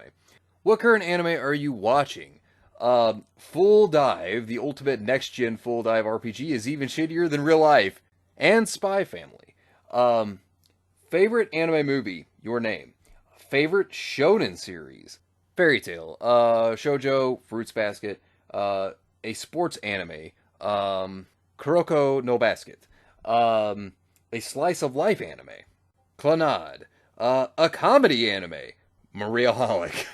What current anime are you watching? Full Dive, the ultimate next-gen full dive RPG, is even shittier than real life. And Spy Family. Favorite anime movie? Your name. Favorite shonen series? Fairy Tail. Shoujo, Fruits Basket. A sports anime. Kuroko no Basket. A slice of life anime. Clannad. A comedy anime. Maria Holic.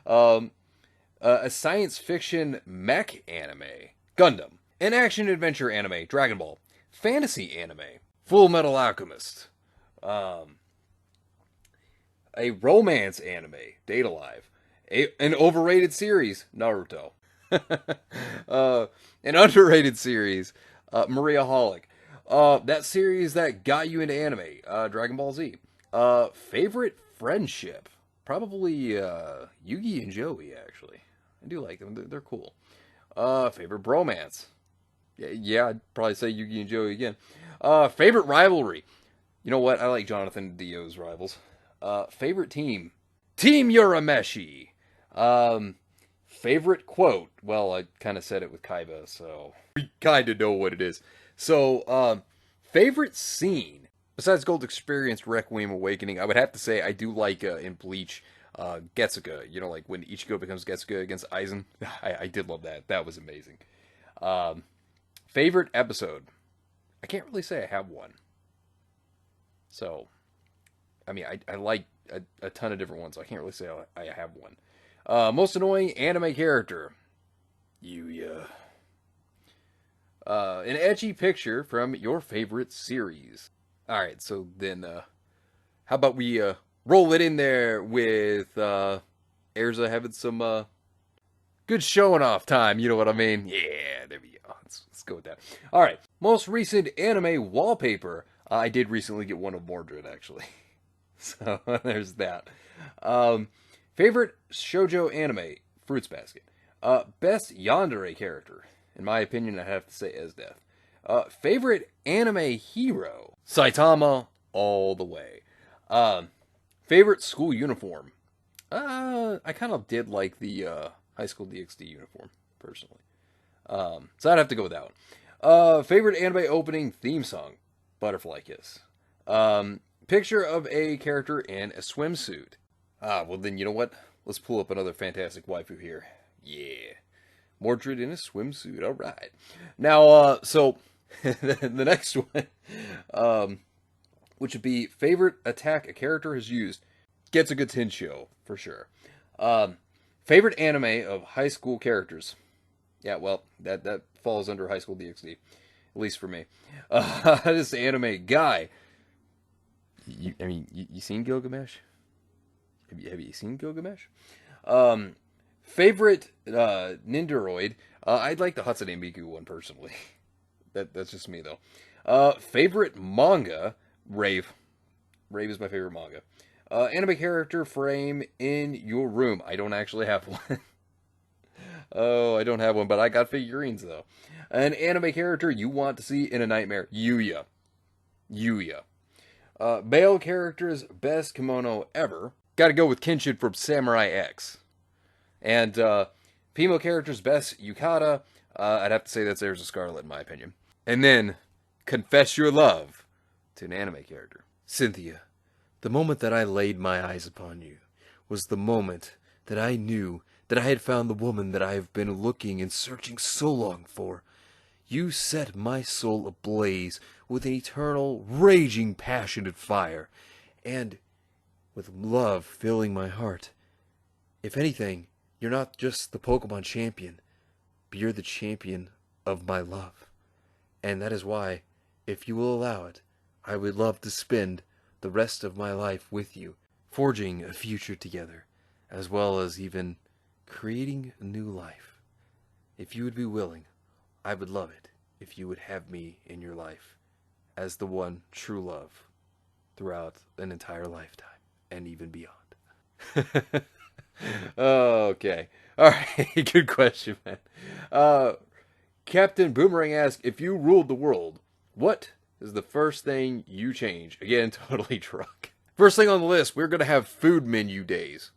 A science fiction mech anime. Gundam. An action adventure anime. Dragon Ball. Fantasy anime. Full Metal Alchemist. A romance anime. Date Alive. An overrated series. Naruto. An underrated series. Maria Holic. That series that got you into anime. Dragon Ball Z. Favorite friendship. Probably Yugi and Joey, actually. I do like them. They're cool. Favorite bromance. Yeah, I'd probably say Yugi and Joey again. Favorite rivalry. You know what? I like Jonathan and Dio's rivals. Favorite team. Team Urameshi. Favorite quote. Well, I kind of said it with Kaiba, so we kind of know what it is. So, favorite scene. Besides Gold Experience Requiem Awakening, I would have to say I do like in Bleach, Getsuga. You know, like when Ichigo becomes Getsuga against Aizen. I did love that. That was amazing. Favorite episode. I can't really say I have one. So, I mean, I like a ton of different ones. So I can't really say I have one. Most annoying anime character. Yuya. An edgy picture from your favorite series. Alright, so then, how about we roll it in there with Erza having some good showing off time, you know what I mean? Yeah, there we go. Let's go with that. All right, most recent anime wallpaper. I did recently get one of Mordred, actually. So, there's that. Favorite shoujo anime? Fruits Basket. Best yandere character? In my opinion, I have to say Esdeath. Favorite anime hero? Saitama all the way. Favorite school uniform? I kind of did like the High School DxD uniform, personally. So I'd have to go with that one. Favorite anime opening theme song? Butterfly Kiss. Picture of a character in a swimsuit. Well then, you know what? Let's pull up another fantastic waifu here. Yeah. Mordred in a swimsuit. All right. Now, so the next one, which would be favorite attack a character has used, gets a good Tensho for sure. Favorite anime of high school characters. Yeah, well, that falls under High School DxD, at least for me. This anime guy. You seen Gilgamesh? Have you seen Gilgamesh? Favorite Nindoroid. I'd like the Hatsune Miku one personally. That's just me though. Favorite manga. Rave. Rave is my favorite manga. Anime character frame in your room. I don't actually have one. Oh, I don't have one, but I got figurines though. An anime character you want to see in a nightmare. Yuya. Male character's best kimono ever. Gotta go with Kenshin from Samurai X. And female character's best yukata. I'd have to say that's There's a Scarlet in my opinion. And then, confess your love to an anime character. Cynthia, the moment that I laid my eyes upon you was the moment that I knew that I had found the woman that I have been looking and searching so long for. You set my soul ablaze with an eternal, raging, passionate fire, and with love filling my heart. If anything, you're not just the Pokemon champion, but you're the champion of my love. And that is why, if you will allow it, I would love to spend the rest of my life with you, forging a future together, as well as even creating a new life. If you would be willing, I would love it if you would have me in your life as the one true love throughout an entire lifetime and even beyond. Okay. All right. Good question, man. Captain Boomerang asks, if you ruled the world, what is the first thing you change? Again, totally drunk. First thing on the list, we're going to have food menu days.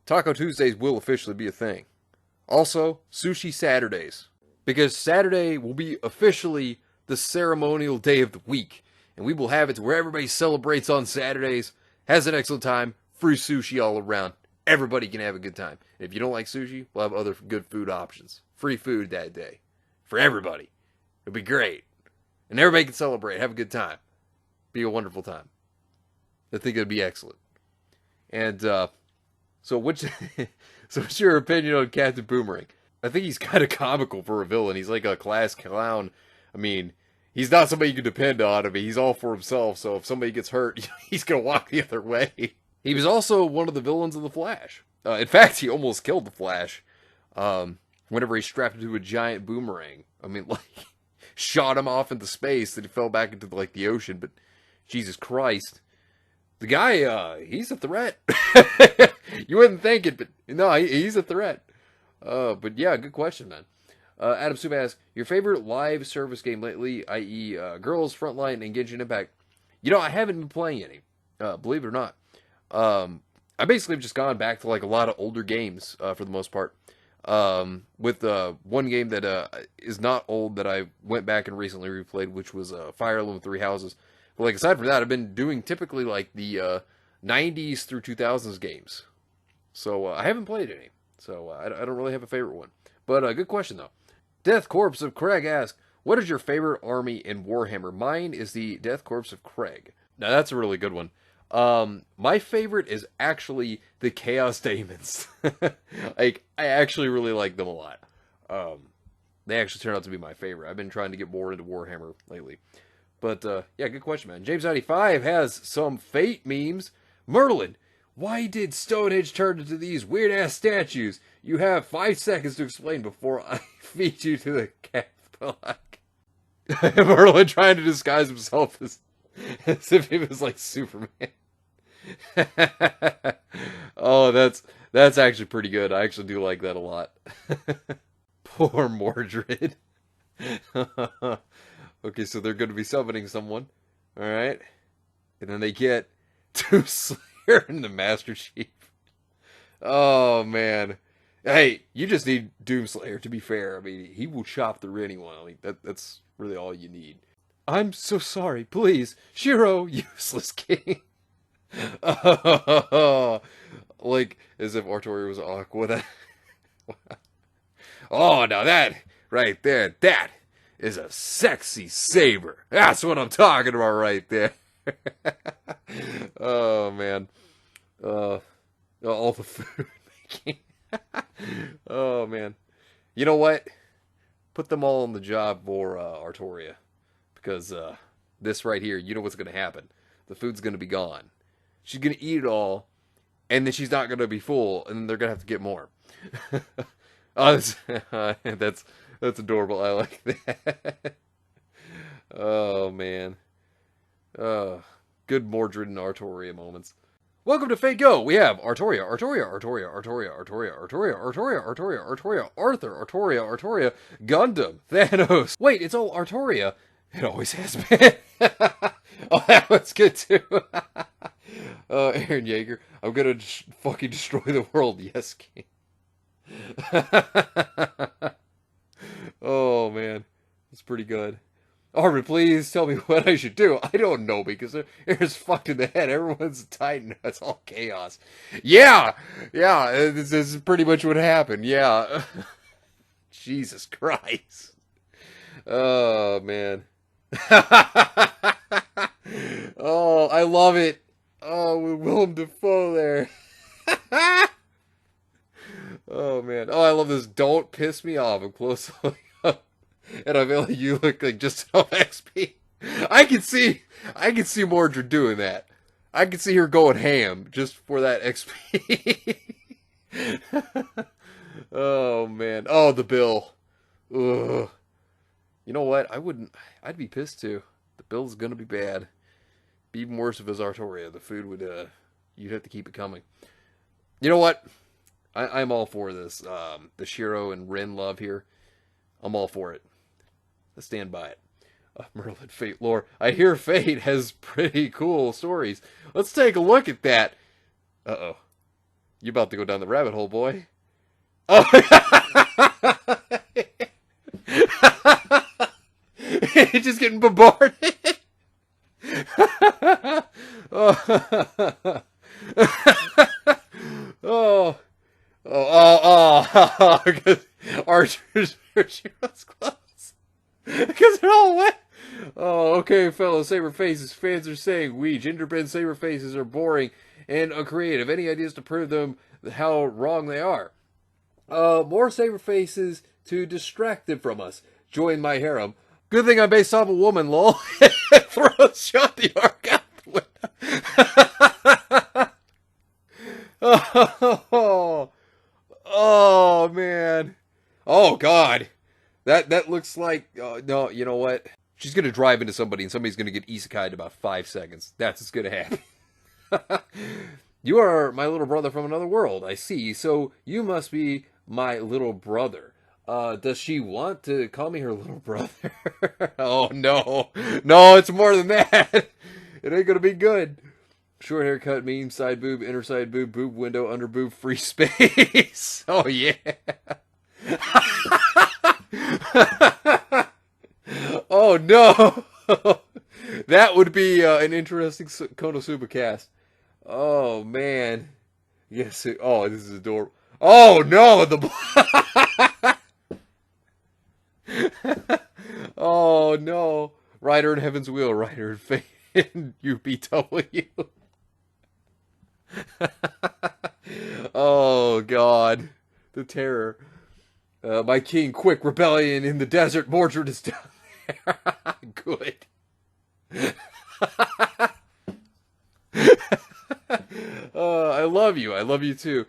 Taco Tuesdays will officially be a thing. Also, Sushi Saturdays. Because Saturday will be officially the ceremonial day of the week. And we will have it to where everybody celebrates on Saturdays, has an excellent time, free sushi all around. Everybody can have a good time. If you don't like sushi, we'll have other good food options. Free food that day. For everybody. It'll be great. And everybody can celebrate, have a good time. Be a wonderful time. I think it'd be excellent. And, so what's your opinion on Captain Boomerang? I think he's kind of comical for a villain. He's like a class clown. I mean, he's not somebody you can depend on. I mean, he's all for himself. So if somebody gets hurt, he's going to walk the other way. He was also one of the villains of The Flash. In fact, he almost killed The Flash whenever he strapped him to a giant boomerang. I mean, like, shot him off into space and he fell back into, like, the ocean. But, Jesus Christ. The guy, he's a threat. You wouldn't think it, but no, he's a threat. But yeah, good question, man. Adam Soup asks, your favorite live service game lately, i.e. Girls, Frontline, and Genshin Impact? You know, I haven't been playing any, believe it or not. I basically have just gone back to like a lot of older games, for the most part. With one game that is not old that I went back and recently replayed, which was Fire Emblem Three Houses. But like aside from that, I've been doing typically like the 90s through 2000s games. So I haven't played any. So I don't really have a favorite one. But good question though. Death Corpse of Craig asks, what is your favorite army in Warhammer? Mine is the Death Corpse of Craig. Now that's a really good one. My favorite is actually the Chaos Daemons. Like, I actually really like them a lot. They actually turned out to be my favorite. I've been trying to get more into Warhammer lately. But, yeah, good question, man. James95 has some Fate memes. Merlin, Why did Stonehenge turn into these weird-ass statues? You have 5 seconds to explain before I feed you to the cat. Merlin trying to disguise himself as if he was like Superman. Oh, that's actually pretty good. I actually do like that a lot. Poor Mordred. Okay, so they're going to be summoning someone. Alright. And then they get Doomslayer and the Master Chief. Oh, man. Hey, you just need Doomslayer, to be fair. I mean, he will chop through anyone. I mean, that's really all you need. I'm so sorry. Please. Shiro, useless king. Like, as if Artorias was Aqua. Oh, now that right there, that is a sexy saber. That's what I'm talking about right there. Oh, man. All the food making. Oh, man. You know what? Put them all on the job for Artoria. Because this right here, you know what's going to happen. The food's going to be gone. She's going to eat it all, and then she's not going to be full, and then they're going to have to get more. Oh, that's adorable. I like that. Oh, man. Good Mordred and Artoria moments. Welcome to Fate Go. We have Artoria, Artoria, Gundam, Thanos. Wait, it's all Artoria. It always has been. Oh, that was good too. Aaron Yeager, I'm gonna fucking destroy the world. Yes, King. Oh, man. That's pretty good. Armin, please tell me what I should do. I don't know, because there's fucked in the head. Everyone's Titan. It's all chaos. Yeah! Yeah, this is pretty much what happened. Yeah. Jesus Christ. Oh, man. Oh, I love it. Oh, with Willem Dafoe there. Oh, man. Oh, I love this. Don't piss me off. I'm close up. And I feel like you look like just enough XP. I can see Mordred doing that. I can see her going ham just for that XP. Oh, man. Oh, the bill. Ugh. You know what? I'd be pissed too. The bill's gonna be bad. Be even worse if it was Artoria. The food would, you'd have to keep it coming. You know what? I'm all for this. The Shiro and Rin love here. I'm all for it. I stand by it. Merlin Fate lore. I hear Fate has pretty cool stories. Let's take a look at that. Uh-oh. You about to go down the rabbit hole, boy. Oh. Just getting bombarded. Oh. Oh. Archer's close. Because they're all wet. Oh, okay, fellow Saber Faces. Fans are saying we genderbend Saber Faces are boring and uncreative. Any ideas to prove them how wrong they are? More Saber Faces to distract them from us. Join my harem. Good thing I'm based off a woman, lol. Shot the arc out the window. Oh, man. Oh, God. That looks like... no, you know what? She's going to drive into somebody, and somebody's going to get isekai'd in about 5 seconds. That's what's going to happen. You are my little brother from another world, I see. So you must be my little brother. Does she want to call me her little brother? Oh, no. No, it's more than that. It ain't going to be good. Short haircut, meme, side boob, inner side boob, boob window, under boob, free space. Oh, yeah. Oh, no. That would be an interesting Konosuba cast. Oh, man. Yes. Oh, this is adorable. Oh, no. Oh, no. Rider in Heaven's Wheel, Rider in Fate, and UBW. Oh, God. The terror. My king, quick, rebellion in the desert. Mordred is down there. Good. I love you. I love you too.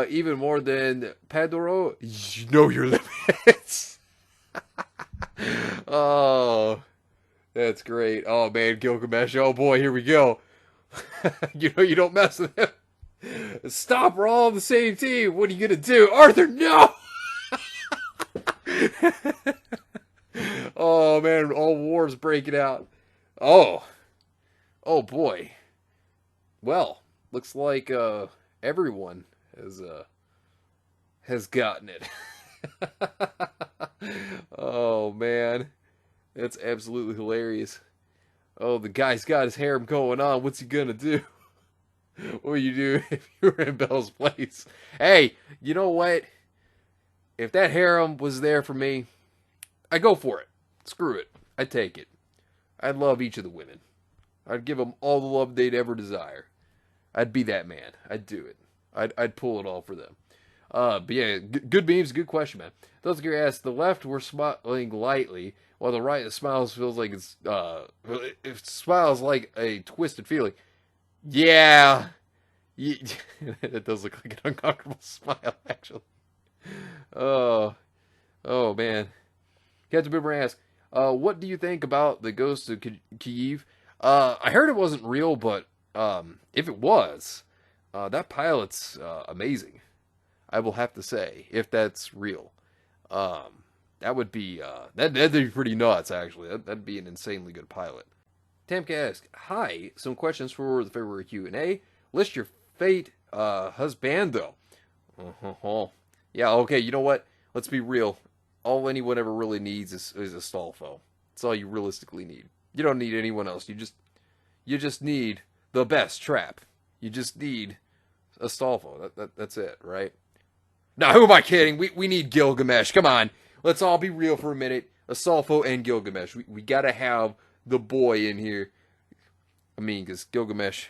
Even more than Pandoro. You know your limits. Oh, that's great. Oh man, Gilgamesh. Oh boy, here we go. You know you don't mess with him. Stop, we're all on the same team. What are you gonna do? Arthur, no! Oh man, all wars breaking out. Oh boy. Well, looks like everyone has gotten it. Oh man, that's absolutely hilarious. Oh, the guy's got his harem going on. What's he gonna do? What would you do if you were in Belle's place? Hey, you know what? If that harem was there for me, I'd go for it. Screw it. I'd take it. I'd love each of the women. I'd give them all the love they'd ever desire. I'd be that man. I'd do it. I'd pull it all for them. But yeah, good beams, good question, man. Those of you asked, the left were smiling lightly, while the right smiles feels like it smiles like a twisted feeling. Yeah. It does look like an uncomfortable smile, actually. Oh man. Captain Boomerang asks, what do you think about the ghost of Kyiv? I heard it wasn't real, but if it was, that pilot's amazing. I will have to say, if that's real. That would be that'd be pretty nuts, actually. That'd be an insanely good pilot. Tamka asks, hi, some questions for the February Q&A. List your fate husbando. Yeah, okay, you know what? Let's be real. All anyone ever really needs is a Stolfo. That's all you realistically need. You don't need anyone else. You just need the best trap. You just need a Stolfo. That's it, right? Now, who am I kidding? We need Gilgamesh. Come on. Let's all be real for a minute. Astolfo and Gilgamesh. We gotta have the boy in here. I mean, because Gilgamesh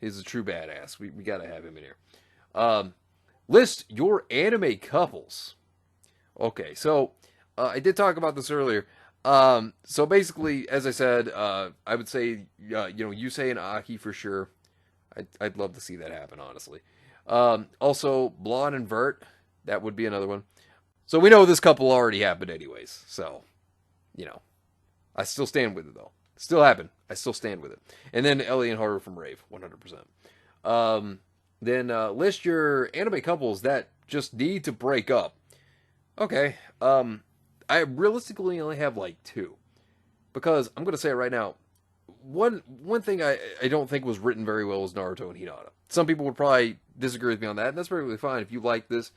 is a true badass. We gotta have him in here. List your anime couples. Okay, so I did talk about this earlier. So basically, as I said, I would say, Yusei and Aki for sure. I'd love to see that happen, honestly. Also, Blonde and Vert, that would be another one. So we know this couple already happened anyways. So, I still stand with it, though. Still happened. I still stand with it. And then Ellie and Haru from Rave, 100%. Then list your anime couples that just need to break up. Okay. I realistically only have like 2. Because, I'm going to say it right now, one thing I don't think was written very well was Naruto and Hinata. Some people would probably disagree with me on that, and that's perfectly fine if you like this.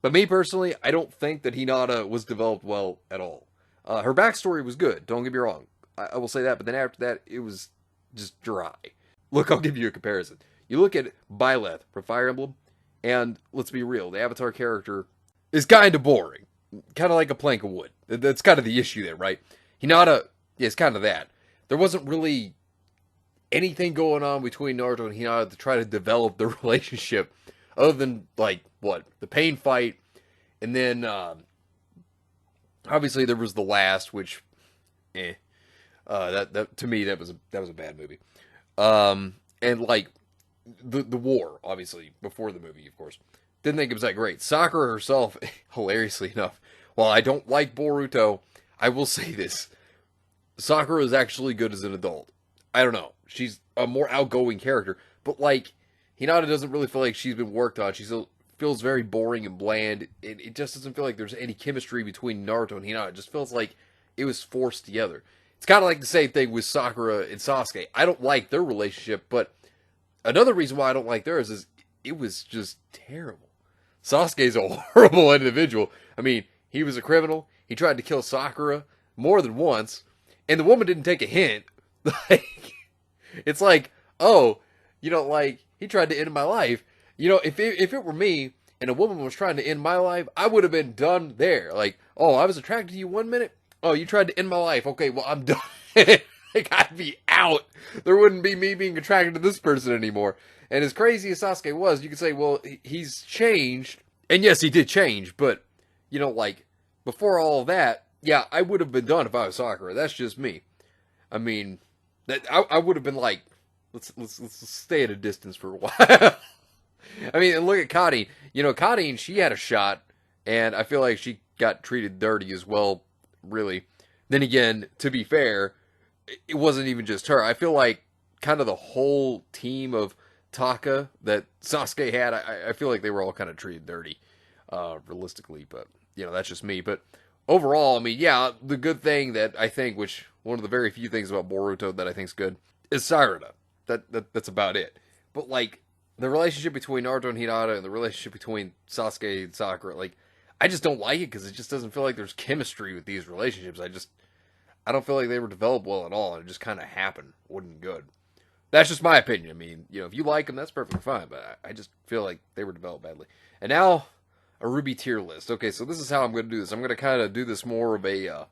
But me personally, I don't think that Hinata was developed well at all. Her backstory was good, don't get me wrong. I will say that, but then after that, it was just dry. Look, I'll give you a comparison. You look at Byleth from Fire Emblem, and let's be real, the Avatar character is kind of boring. Kind of like a plank of wood. That's kind of the issue there, right? Hinata, yeah, it's kind of that. There wasn't really anything going on between Naruto and Hinata to try to develop the relationship, other than, the pain fight, and then, obviously there was the last, which, that to me, that was a bad movie. And, the war, obviously, before the movie, of course. Didn't think it was that great. Sakura herself, hilariously enough, while I don't like Boruto, I will say this. Sakura is actually good as an adult. I don't know. She's a more outgoing character. But, Hinata doesn't really feel like she's been worked on. She still feels very boring and bland. It just doesn't feel like there's any chemistry between Naruto and Hinata. It just feels like it was forced together. It's kind of like the same thing with Sakura and Sasuke. I don't like their relationship, but another reason why I don't like theirs is it was just terrible. Sasuke's a horrible individual. I mean, he was a criminal. He tried to kill Sakura more than once. And the woman didn't take a hint. It's like, he tried to end my life. If it were me and a woman was trying to end my life, I would have been done there. I was attracted to you 1 minute. Oh, you tried to end my life. Okay, well, I'm done. I'd be out. There wouldn't be me being attracted to this person anymore. And as crazy as Sasuke was, you could say, well, he's changed. And yes, he did change. But, before all of that, yeah, I would have been done if I was Sakura. That's just me. I mean, I would have been like, let's stay at a distance for a while. I mean, look at Connie. Connie, she had a shot, and I feel like she got treated dirty as well, really. Then again, to be fair, it wasn't even just her. I feel like kind of the whole team of Taka that Sasuke had, I feel like they were all kind of treated dirty, realistically. But, that's just me. But overall, I mean, yeah, the good thing that I think, which one of the very few things about Boruto that I think is good, is Sarada. That's about it. But, like, the relationship between Naruto and Hinata and the relationship between Sasuke and Sakura, like, I just don't like it because it just doesn't feel like there's chemistry with these relationships. I don't feel like they were developed well at all, and it just kind of happened. Wasn't good. That's just my opinion. I mean, if you like them, that's perfectly fine, but I just feel like they were developed badly. And now, a Ruby tier list. Okay, so this is how I'm going to do this. I'm going to kind of do this more of a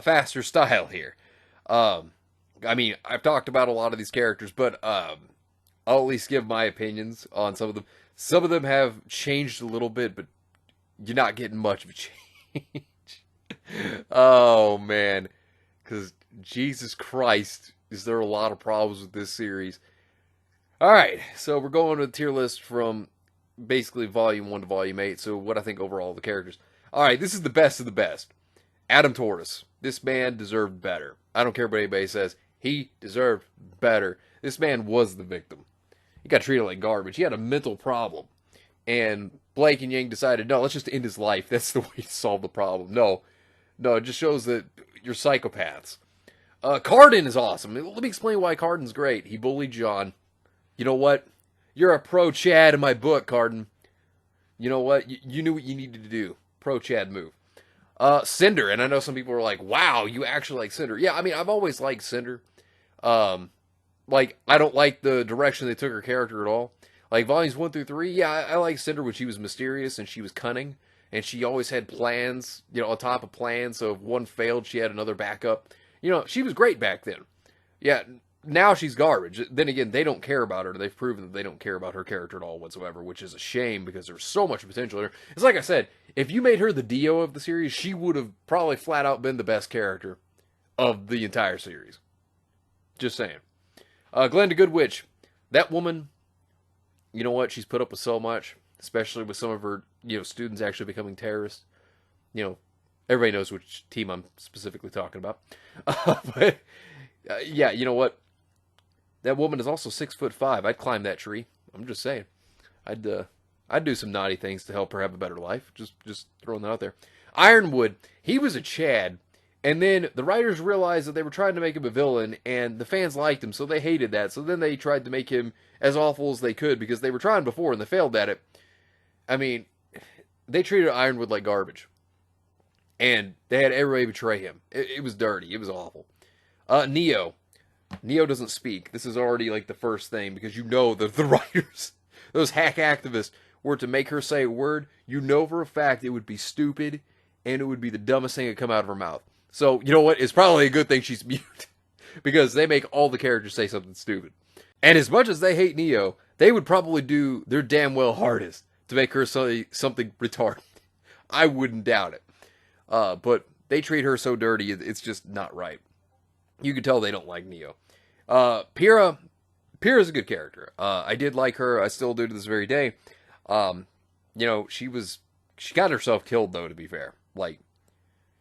faster style here. I mean, I've talked about a lot of these characters, but I'll at least give my opinions on some of them. Some of them have changed a little bit, but you're not getting much of a change. Oh, man. Because, Jesus Christ, is there a lot of problems with this series. Alright, so we're going to the tier list from basically Volume 1 to Volume 8, so what I think overall of the characters. Alright, this is the best of the best. Adam Taurus. This man deserved better. I don't care what anybody says. He deserved better. This man was the victim. He got treated like garbage. He had a mental problem. And Blake and Yang decided, no, let's just end his life. That's the way to solve the problem. No, it just shows that you're psychopaths. Cardin is awesome. Let me explain why Cardin's great. He bullied John. You know what? You're a pro-Chad in my book, Cardin. You know what? You knew what you needed to do. Pro-Chad move. Cinder, and I know some people are like, wow, you actually like Cinder. Yeah, I mean, I've always liked Cinder. Like, I don't like the direction they took her character at all. Like, volumes 1 through 3, yeah, I like Cinder when she was mysterious and she was cunning. And she always had plans, on top of plans. So if one failed, she had another backup. She was great back then. Yeah, now she's garbage. Then again, they don't care about her. They've proven that they don't care about her character at all whatsoever, which is a shame because there's so much potential in her. It's like I said, if you made her the Dio of the series, she would have probably flat out been the best character of the entire series. Just saying. Glenda Goodwitch. That woman, you know what? She's put up with so much, especially with some of her, students actually becoming terrorists. Everybody knows which team I'm specifically talking about. But, yeah, you know what? That woman is also 6'5". I'd climb that tree. I'm just saying. I'd do some naughty things to help her have a better life. Just throwing that out there. Ironwood, he was a Chad. And then the writers realized that they were trying to make him a villain, and the fans liked him, so they hated that. So then they tried to make him as awful as they could, because they were trying before, and they failed at it. I mean, they treated Ironwood like garbage. And they had everybody betray him. It was dirty. It was awful. Neo. Neo doesn't speak. This is already like the first thing, because that the writers, those hack activists, were to make her say a word, for a fact it would be stupid, and it would be the dumbest thing that come out of her mouth. So, you know what? It's probably a good thing she's mute. Because they make all the characters say something stupid. And as much as they hate Neo, they would probably do their damn well hardest to make her say something retarded. I wouldn't doubt it. But they treat her so dirty, it's just not right. You can tell they don't like Neo. Pyrrha's a good character. I did like her. I still do to this very day. She got herself killed, though, to be fair. Like,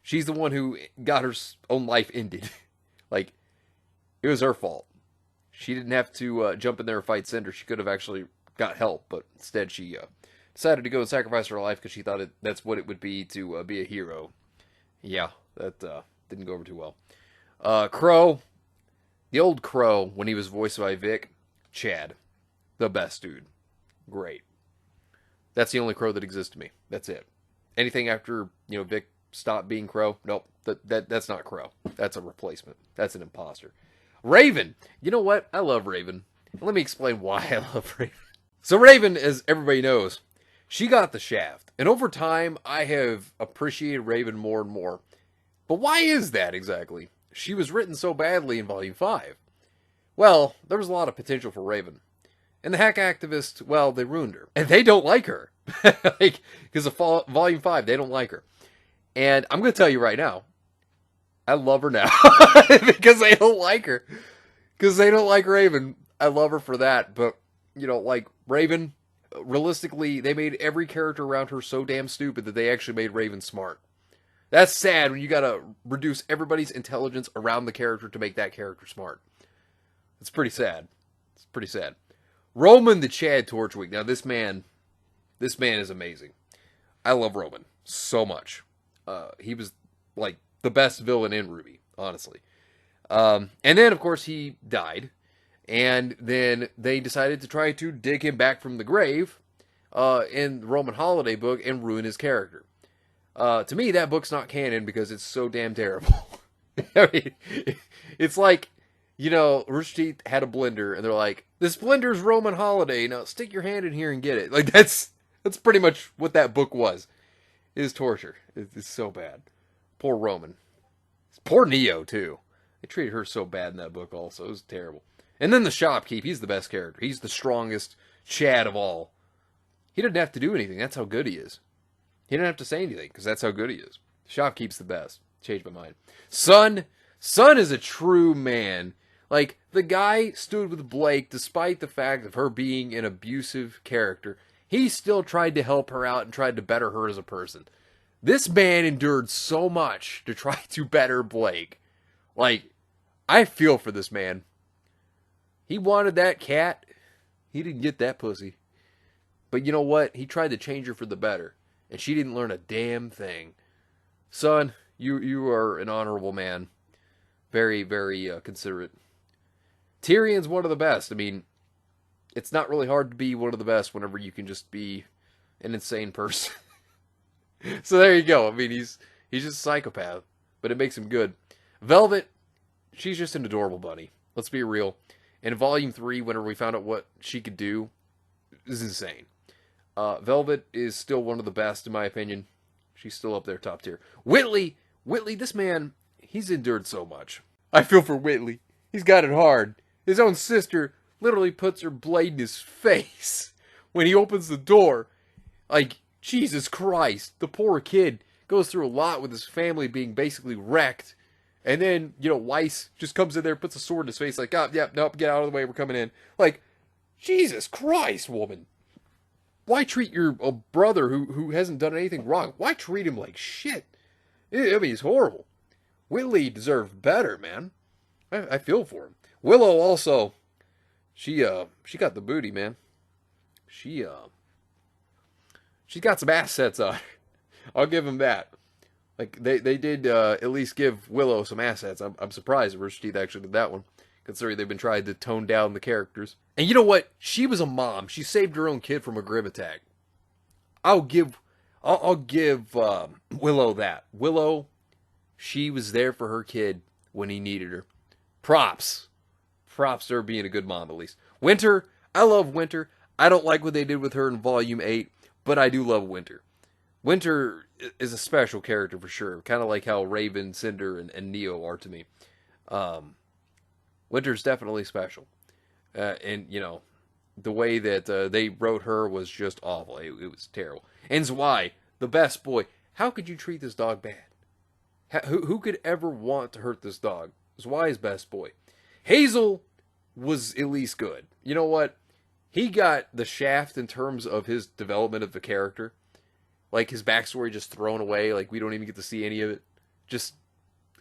she's the one who got her own life ended. Like, it was her fault. She didn't have to jump in there and fight Cinder. She could have actually got help, but instead she decided to go and sacrifice her life because she thought that's what it would be to be a hero. Yeah, that didn't go over too well. Crow. The old Crow, when he was voiced by Vic, Chad. The best dude. Great. That's the only Crow that exists to me. That's it. Anything after, Vic stopped being Crow, nope. That's not Crow. That's a replacement. That's an imposter. Raven. You know what? I love Raven. Let me explain why I love Raven. So Raven, as everybody knows, she got the shaft. And over time, I have appreciated Raven more and more. But why is that exactly? She was written so badly in Volume 5. Well, there was a lot of potential for Raven. And the hack activists, well, they ruined her. And they don't like her. Because of Volume 5, they don't like her. And I'm going to tell you right now, I love her now. Because they don't like her. Because they don't like Raven. I love her for that. But, like, Raven, realistically, they made every character around her so damn stupid that they actually made Raven smart. That's sad when you gotta reduce everybody's intelligence around the character to make that character smart. It's pretty sad. It's pretty sad. Roman the Chad Torchwick. Now this man is amazing. I love Roman so much. He was like the best villain in RWBY, honestly. And then of course he died, and then they decided to try to dig him back from the grave in the Roman Holiday book and ruin his character. To me, that book's not canon because it's so damn terrible. I mean, it's like, you know, Rooster Teeth had a blender, and they're like, "This blender's Roman Holiday. Now stick your hand in here and get it." Like that's pretty much what that book was. It is torture. It's so bad. Poor Roman. Poor Neo too. They treated her so bad in that book. Also, it was terrible. And then the Shopkeep. He's the best character. He's the strongest Chad of all. He doesn't have to do anything. That's how good he is. He didn't have to say anything, because that's how good he is. Shopkeep's the best. Changed my mind. Sun is a true man. Like, the guy stood with Blake, despite the fact of her being an abusive character. He still tried to help her out and tried to better her as a person. This man endured so much to try to better Blake. Like, I feel for this man. He wanted that cat. He didn't get that pussy. But you know what? He tried to change her for the better. And she didn't learn a damn thing. Son, you are an honorable man. Very, very considerate. Tyrion's one of the best. I mean, it's not really hard to be one of the best whenever you can just be an insane person. So there you go. I mean, he's just a psychopath. But it makes him good. Velvet, she's just an adorable bunny. Let's be real. In Volume 3, whenever we found out what she could do, is insane. Velvet is still one of the best, in my opinion. She's still up there, top tier. Whitley, this man, he's endured so much. I feel for Whitley. He's got it hard. His own sister literally puts her blade in his face when he opens the door. Like, Jesus Christ. The poor kid goes through a lot with his family being basically wrecked. And then, you know, Weiss just comes in there, puts a sword in his face, like, oh, yeah, nope, get out of the way, we're coming in. Like, Jesus Christ, woman. Why treat your brother who hasn't done anything wrong? Why treat him like shit? I mean, he's horrible. Whitley deserved better, man. I feel for him. Willow also, she got the booty, man. She's got some assets on her. I'll give him that. Like, they did at least give Willow some assets. I'm surprised Rooster Teeth actually did that one, considering they've been trying to tone down the characters. And you know what? She was a mom. She saved her own kid from a grim attack. I'll give Willow that. Willow, she was there for her kid when he needed her. Props to her being a good mom, at least. Winter, I love Winter. I don't like what they did with her in Volume 8, but I do love Winter. Winter is a special character for sure. Kind of like how Raven, Cinder, and Neo are to me. Winter's definitely special. And, you know, the way that they wrote her was just awful. It was terrible. And Zwei, the best boy. How could you treat this dog bad? Who could ever want to hurt this dog? Zwei's best boy. Hazel was at least good. You know what? He got the shaft in terms of his development of the character. Like, his backstory just thrown away. Like, we don't even get to see any of it. Just,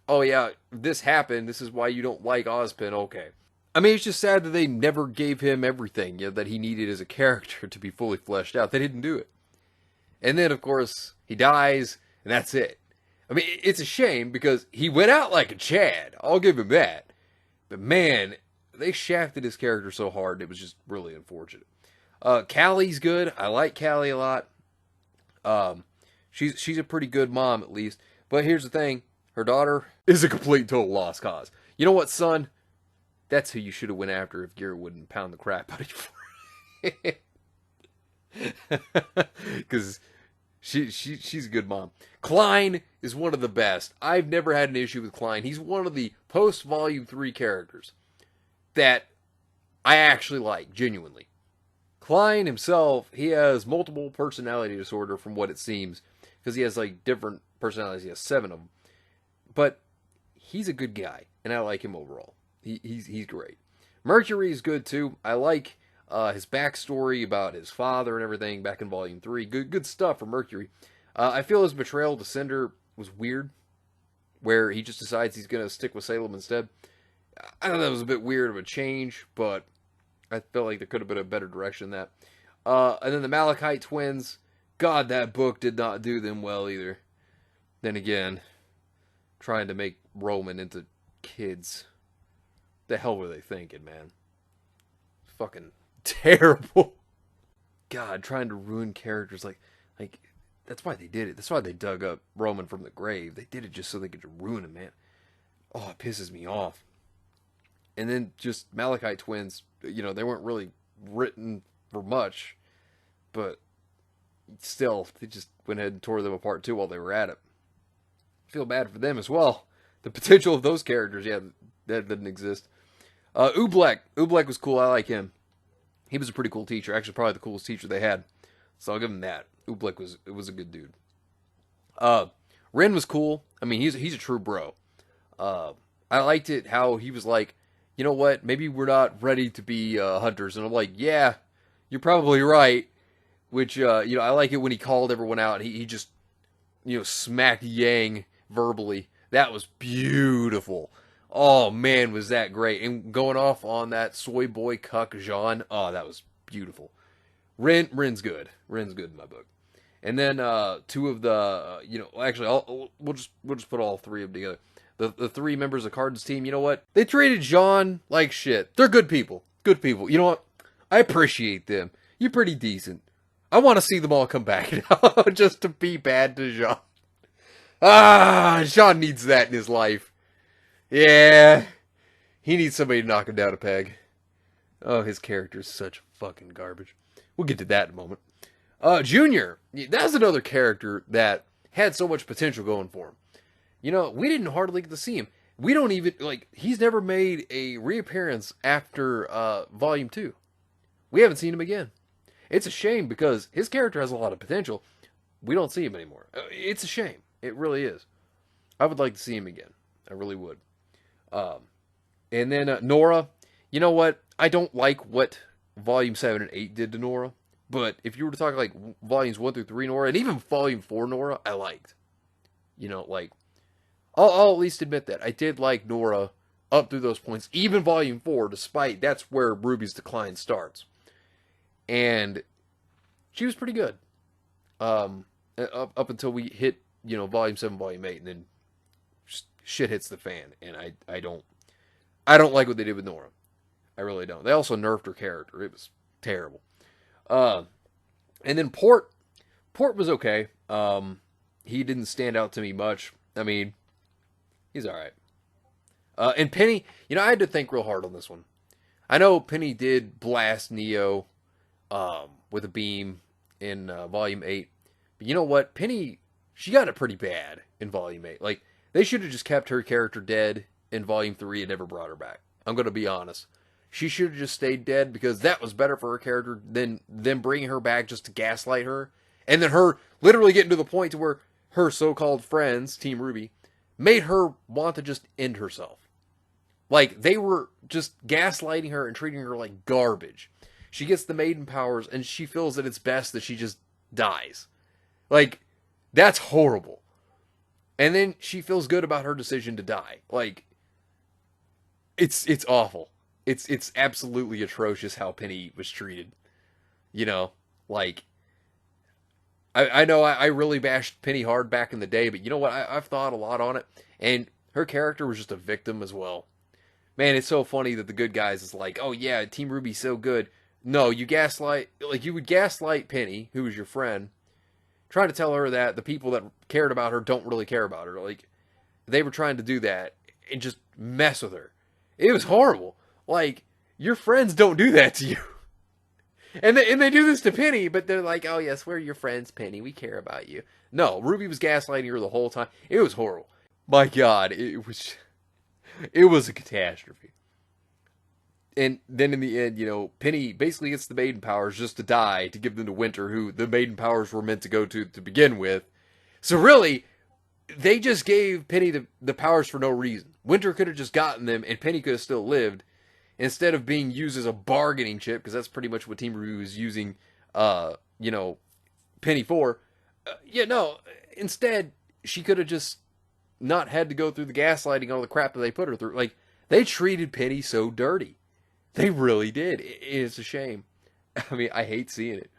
oh yeah, this happened. This is why you don't like Ozpin. Okay. I mean, it's just sad that they never gave him everything, you know, that he needed as a character to be fully fleshed out. They didn't do it. And then, of course, he dies, and that's it. I mean, it's a shame, because he went out like a Chad. I'll give him that. But man, they shafted his character so hard, it was just really unfortunate. Callie's good. I like Callie a lot. She's a pretty good mom, at least. But here's the thing. Her daughter is a complete total lost cause. You know what, son? That's who you should have went after if Gear wouldn't pound the crap out of you for it. Because she's a good mom. Klein is one of the best. I've never had an issue with Klein. He's one of the post-Volume 3 characters that I actually like, genuinely. Klein himself, he has multiple personality disorder from what it seems. Because he has, like, different personalities. He has 7 of them. But he's a good guy, and I like him overall. He's great. Mercury is good too. I like his backstory about his father and everything back in Volume 3. Good stuff from Mercury. I feel his betrayal to Cinder was weird, where he just decides he's going to stick with Salem instead. I thought that was a bit weird of a change, but I felt like there could have been a better direction than that. And then the Malachite twins, God, that book did not do them well either. Then again, trying to make Roman into kids. The hell were they thinking, man? Fucking terrible. God, trying to ruin characters like that's why they did it. That's why they dug up Roman from the grave. They did it just so they could ruin him, man. Oh, it pisses me off. And then just Malachite twins, you know, they weren't really written for much, but still, they just went ahead and tore them apart too while they were at it. I feel bad for them as well. The potential of those characters, yeah, that didn't exist. Oobleck was cool. I like him. He was a pretty cool teacher. Actually, probably the coolest teacher they had. So I'll give him that. Oobleck was a good dude. Ren was cool. I mean, he's a true bro. I liked it how he was like, you know what? Maybe we're not ready to be hunters. And I'm like, yeah, you're probably right. Which you know, I like it when he called everyone out. He just, you know, smacked Yang verbally. That was beautiful. Oh man, was that great. And going off on that soy boy cuck Jean, oh, that was beautiful. Ren's good. Ren's good in my book. And then two of the, you know, actually, we'll just put all three of them together. The three members of Cardin's team, you know what? They treated Jean like shit. They're good people. Good people. You know what? I appreciate them. You're pretty decent. I want to see them all come back now, just to be bad to Jean. Jean needs that in his life. Yeah. He needs somebody to knock him down a peg. Oh, his character is such fucking garbage. We'll get to that in a moment. Junior. That's another character that had so much potential going for him. You know, we didn't hardly get to see him. We don't even, like, he's never made a reappearance after Volume 2. We haven't seen him again. It's a shame because his character has a lot of potential. We don't see him anymore. It's a shame. It really is. I would like to see him again. I really would. And then Nora. You know what? I don't like what Volume 7 and 8 did to Nora. But if you were to talk like Volumes 1 through 3 Nora, and even Volume 4 Nora, I liked. You know, like, I'll at least admit that. I did like Nora up through those points. Even Volume 4, despite that's where Ruby's decline starts. And she was pretty good. Up until we hit, you know, Volume 7, Volume 8, and then shit hits the fan. And I don't like what they did with Nora. I really don't. They also nerfed her character. It was terrible. And then Port was okay. He didn't stand out to me much. I mean, he's alright. And Penny, you know, I had to think real hard on this one. I know Penny did blast Neo with a beam in Volume 8. But you know what? Penny, she got it pretty bad in Volume 8. Like, they should have just kept her character dead in Volume 3 and never brought her back. I'm going to be honest. She should have just stayed dead because that was better for her character than them bringing her back just to gaslight her. And then her literally getting to the point to where her so-called friends, Team Ruby, made her want to just end herself. Like, they were just gaslighting her and treating her like garbage. She gets the maiden powers and she feels that it's best that she just dies. Like, that's horrible. And then she feels good about her decision to die. Like, it's awful. It's absolutely atrocious how Penny was treated. You know, like, I know I really bashed Penny hard back in the day, but you know what? I've thought a lot on it. And her character was just a victim as well. Man, it's so funny that the good guys is like, oh yeah, Team Ruby's so good. No, you would gaslight Penny, who was your friend, trying to tell her that the people that cared about her don't really care about her. Like, they were trying to do that and just mess with her. It was horrible. Like, your friends don't do that to you. And they do this to Penny, but they're like, oh yes, we're your friends, Penny. We care about you. No, Ruby was gaslighting her the whole time. It was horrible. My God, it was a catastrophe. And then in the end, you know, Penny basically gets the maiden powers just to die to give them to Winter, who the maiden powers were meant to go to begin with. So really, they just gave Penny the powers for no reason. Winter could have just gotten them, and Penny could have still lived. instead of being used as a bargaining chip, because that's pretty much what Team Review is using, Penny for. Instead, she could have just not had to go through the gaslighting, all the crap that they put her through. Like, they treated Penny so dirty. They really did. It's a shame. I mean, I hate seeing it.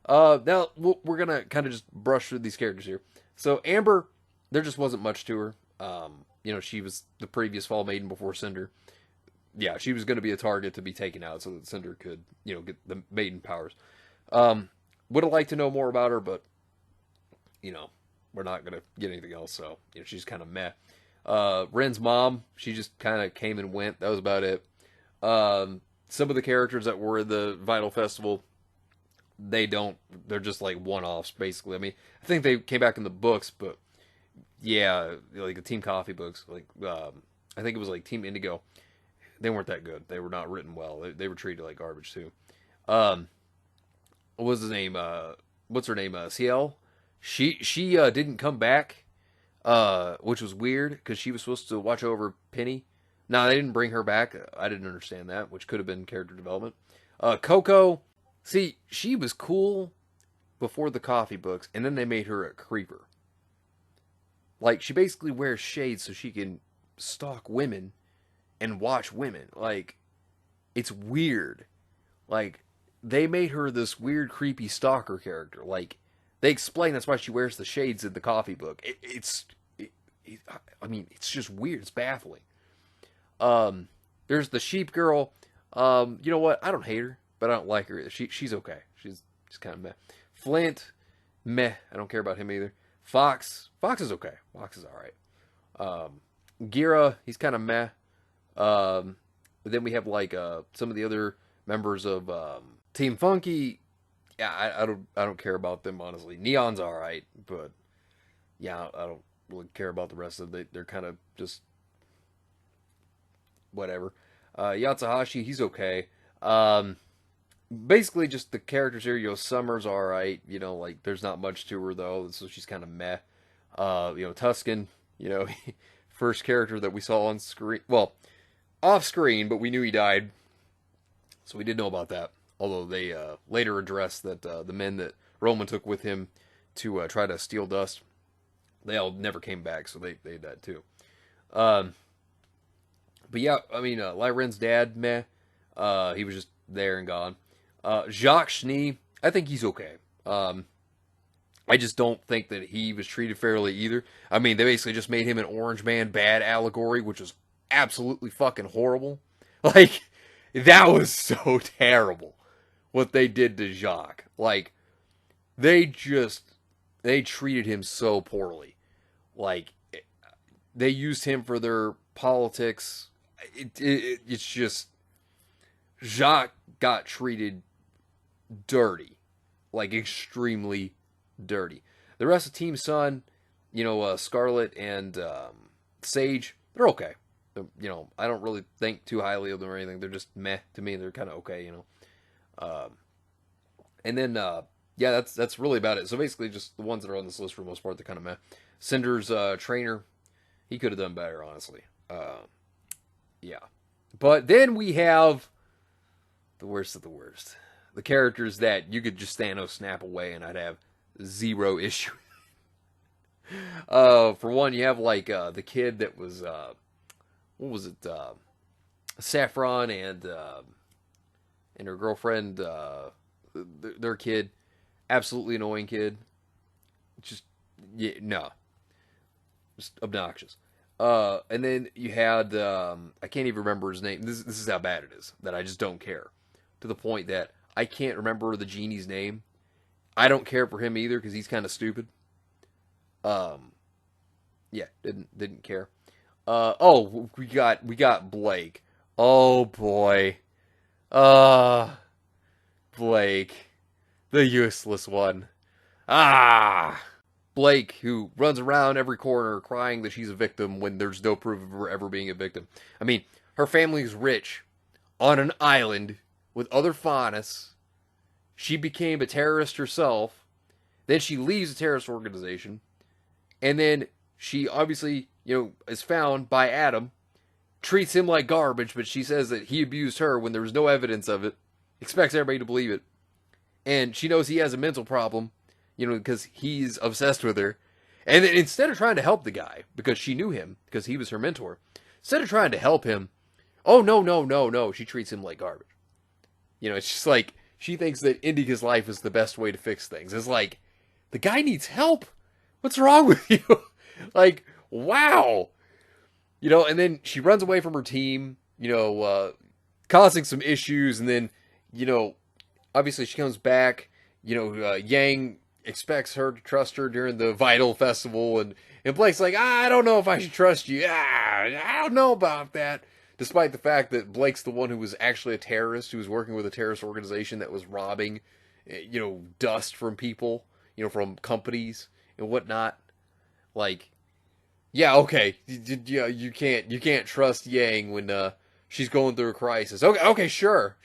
Now, we're going to kind of just brush through these characters here. So, Amber, there just wasn't much to her. She was the previous Fall Maiden before Cinder. Yeah, she was going to be a target to be taken out so that Cinder could, get the Maiden powers. Would have liked to know more about her, but, we're not going to get anything else, so, she's kind of meh. Ren's mom, she just kind of came and went. That was about it. Some of the characters that were in the Vital Festival, they're just like one-offs, basically. I mean, I think they came back in the books, but yeah, like the Team Coffee books, like, I think it was like Team Indigo. They weren't that good. They were not written well. They were treated like garbage, too. What was his name? What's her name? CL? She didn't come back, which was weird, because she was supposed to watch over Penny. No, they didn't bring her back. I didn't understand that, which could have been character development. Coco, see, she was cool before the coffee books, and then they made her a creeper. Like, she basically wears shades so she can stalk women and watch women. Like, it's weird. Like, they made her this weird, creepy stalker character. Like, they explain that's why she wears the shades in the coffee book. It's just weird. It's baffling. There's the sheep girl. You know what? I don't hate her, but I don't like her either. She's okay. She's kind of meh. Flint, meh. I don't care about him either. Fox is okay. Fox is alright. Gira, he's kind of meh. But then we have like some of the other members of Team Funky. Yeah, I don't care about them, honestly. Neon's alright, but yeah, I don't really care about the rest of them. They're kind of just whatever. Yatsuhashi, he's okay. Basically just the characters here, Summer's alright, like there's not much to her though, so she's kind of meh. Tuscan, first character that we saw on screen, well, off screen, but we knew he died, so we did know about that. Although they later addressed that the men that Roman took with him to try to steal dust, they all never came back, so they died too. But yeah, I mean, Lyren's dad, meh. He was just there and gone. Jacques Schnee, I think he's okay. I just don't think that he was treated fairly either. I mean, they basically just made him an Orange Man bad allegory, which was absolutely fucking horrible. Like, that was so terrible, what they did to Jacques. Like, they treated him so poorly. Like, they used him for their politics. It's just, Jacques got treated dirty, like extremely dirty. The rest of Team Sun, Scarlet and Sage, they're okay. I don't really think too highly of them or anything. They're just meh to me. They're kind of okay, And then, that's really about it. So basically, just the ones that are on this list for the most part, they're kind of meh. Cinder's trainer, he could have done better, honestly. Yeah. But then we have the worst of the worst. The characters that you could just Thanos snap away and I'd have zero issue. For one, you have like the kid that was what was it? Saffron and her girlfriend, their kid, absolutely annoying kid. Just just obnoxious. And then you had, I can't even remember his name. This is how bad it is, that I just don't care. To the point that I can't remember the genie's name. I don't care for him either, because he's kind of stupid. Yeah, didn't care. We got Blake. Oh boy. Blake. The useless one. Blake, who runs around every corner crying that she's a victim when there's no proof of her ever being a victim. I mean, her family's rich, on an island, with other faunus. She became a terrorist herself. Then she leaves the terrorist organization. And then she obviously, is found by Adam. treats him like garbage, but she says that he abused her when there was no evidence of it, expects everybody to believe it, and she knows he has a mental problem, because he's obsessed with her, and then instead of trying to help the guy, because she knew him, because he was her mentor, instead of trying to help him, oh, no, she treats him like garbage. It's just like, she thinks that ending his life is the best way to fix things. It's like, the guy needs help. What's wrong with you? Like, wow. And then she runs away from her team, causing some issues. And then, obviously she comes back. Yang expects her to trust her during the Vital Festival. And Blake's like, I don't know if I should trust you. I don't know about that. Despite the fact that Blake's the one who was actually a terrorist, who was working with a terrorist organization that was robbing, dust from people, from companies and whatnot. Like, yeah, okay, you can't trust Yang when she's going through a crisis. Okay, sure.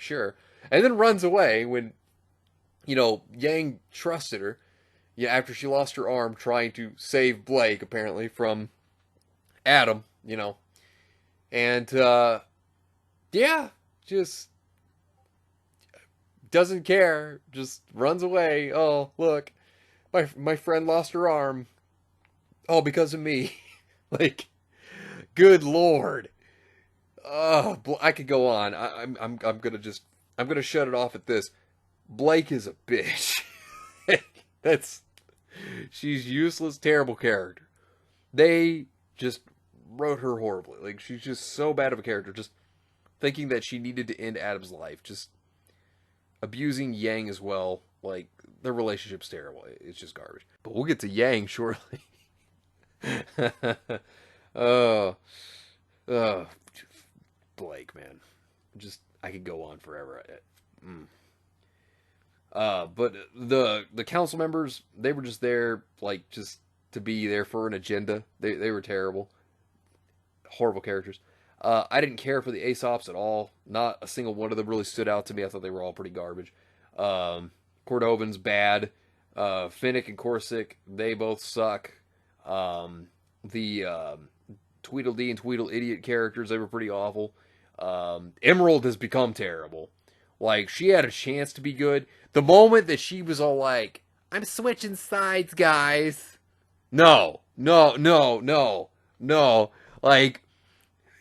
And then runs away when, Yang trusted her, after she lost her arm trying to save Blake, apparently, from Adam, And, just doesn't care, just runs away. Oh, look, my friend lost her arm. Oh, because of me. Like, good Lord. Oh, I could go on. I'm gonna shut it off at this. Blake is a bitch. She's useless, terrible character. They just wrote her horribly. Like, she's just so bad of a character. Just thinking that she needed to end Adam's life. Just abusing Yang as well. Like, their relationship's terrible. It's just garbage. But we'll get to Yang shortly. Blake, man. I could go on forever. But the council members, they were just there, like, just to be there for an agenda. They were terrible. Horrible characters. I didn't care for the Aesops at all. Not a single one of them really stood out to me. I thought they were all pretty garbage. Cordovan's bad. Finnick and Corsic, they both suck. The Tweedledee and Tweedle Idiot characters, they were pretty awful. Emerald has become terrible. Like, she had a chance to be good. The moment that she was all like, I'm switching sides, guys. No. Like,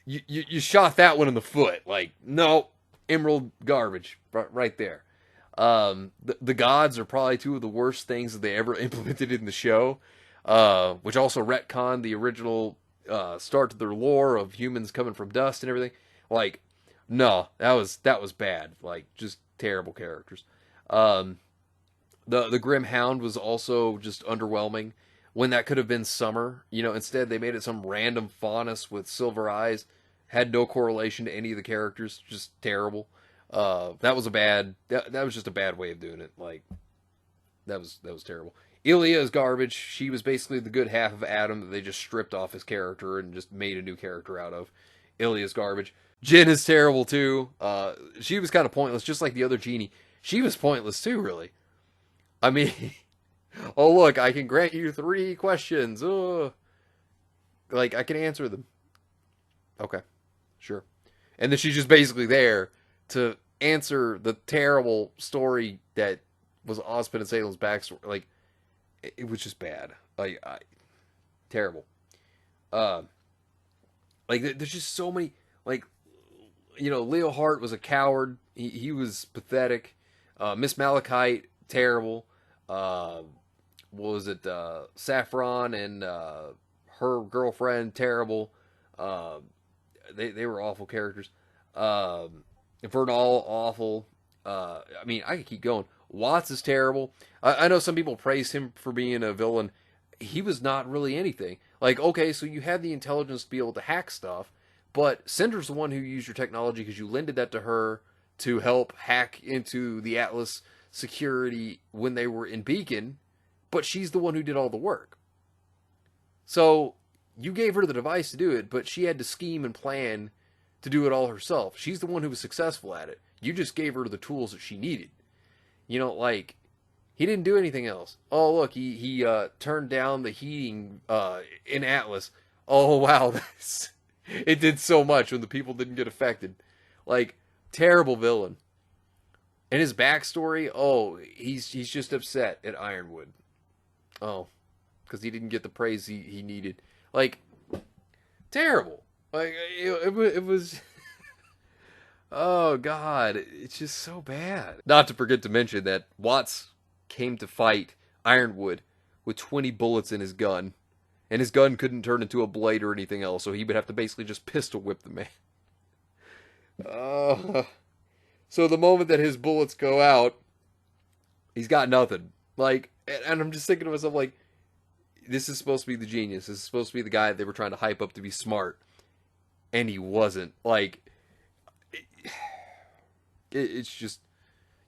you shot that one in the foot. Like, no, Emerald garbage right there. The gods are probably two of the worst things that they ever implemented in the show, which also retconned the original start to their lore of humans coming from dust and everything. Like, no, that was bad. Like, just terrible characters. The Grim Hound was also just underwhelming when that could have been Summer. Instead they made it some random faunus with silver eyes. Had no correlation to any of the characters. Just terrible. That was just a bad way of doing it. Like, that was terrible. Ilya is garbage. She was basically the good half of Adam that they just stripped off his character and just made a new character out of. Ilya's garbage. Jin is terrible too. She was kind of pointless, just like the other genie. She was pointless too, really. I mean, oh look, I can grant you 3 questions. Like, I can answer them. Okay, sure. And then she's just basically there to answer the terrible story that was Ozpin and Salem's backstory. Like, it was just bad. Like, terrible. Like, there's just so many, like, Leo Hart was a coward. He was pathetic. Miss Malachite, terrible. What was it? Saffron and her girlfriend, terrible. They were awful characters. Vernal, awful. I mean, I could keep going. Watts is terrible. I know some people praise him for being a villain. He was not really anything. Like, okay, so you had the intelligence to be able to hack stuff, but Cinder's the one who used your technology because you lended that to her to help hack into the Atlas security when they were in Beacon, but she's the one who did all the work. So you gave her the device to do it, but she had to scheme and plan to do it all herself. She's the one who was successful at it. You just gave her the tools that she needed. Like, he didn't do anything else. Oh, look, he turned down the heating in Atlas. Oh, wow, It did so much when the people didn't get affected. Like, terrible villain. And his backstory, oh, he's just upset at Ironwood. Oh, because he didn't get the praise he needed. Like, terrible. Like, it was... Oh, God. It's just so bad. Not to forget to mention that Watts came to fight Ironwood with 20 bullets in his gun. And his gun couldn't turn into a blade or anything else, so he would have to basically just pistol whip the man. So the moment that his bullets go out, he's got nothing. Like, and I'm just thinking to myself, like, this is supposed to be the genius. This is supposed to be the guy that they were trying to hype up to be smart. And he wasn't. Like, it's just...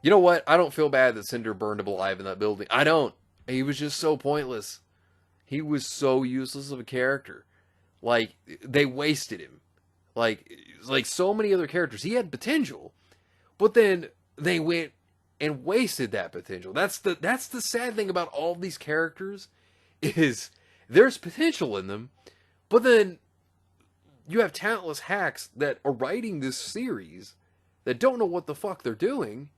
You know what? I don't feel bad that Cinder burned him alive in that building. I don't. He was just so pointless. He was so useless of a character. Like, they wasted him. Like so many other characters. He had potential. But then they went and wasted that potential. That's the sad thing about all these characters, is there's potential in them, but then you have talentless hacks that are writing this series that don't know what the fuck they're doing.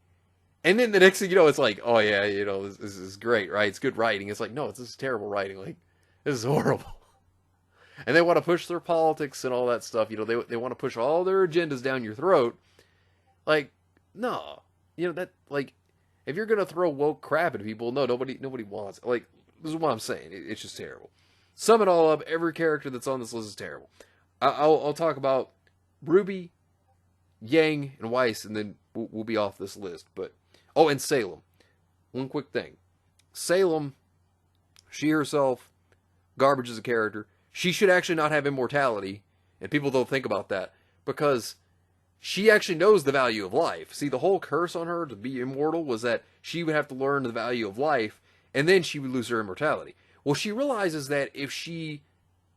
And then the next thing you know, it's like, oh yeah, you know, this is great, right? It's good writing. It's like, no, this is terrible writing. Like, this is horrible. And they want to push their politics and all that stuff. You know, they want to push all their agendas down your throat. Like, no. You know, that, like, if you're going to throw woke crap at people, no, nobody wants it. Like, this is what I'm saying. It's just terrible. Sum it all up, every character that's on this list is terrible. I'll talk about Ruby, Yang, and Weiss, and then we'll be off this list. But, oh, and Salem. One quick thing. Salem, she herself, garbage as a character. She should actually not have immortality, and people don't think about that, because she actually knows the value of life. See, the whole curse on her to be immortal was that she would have to learn the value of life, and then she would lose her immortality. Well, she realizes that if she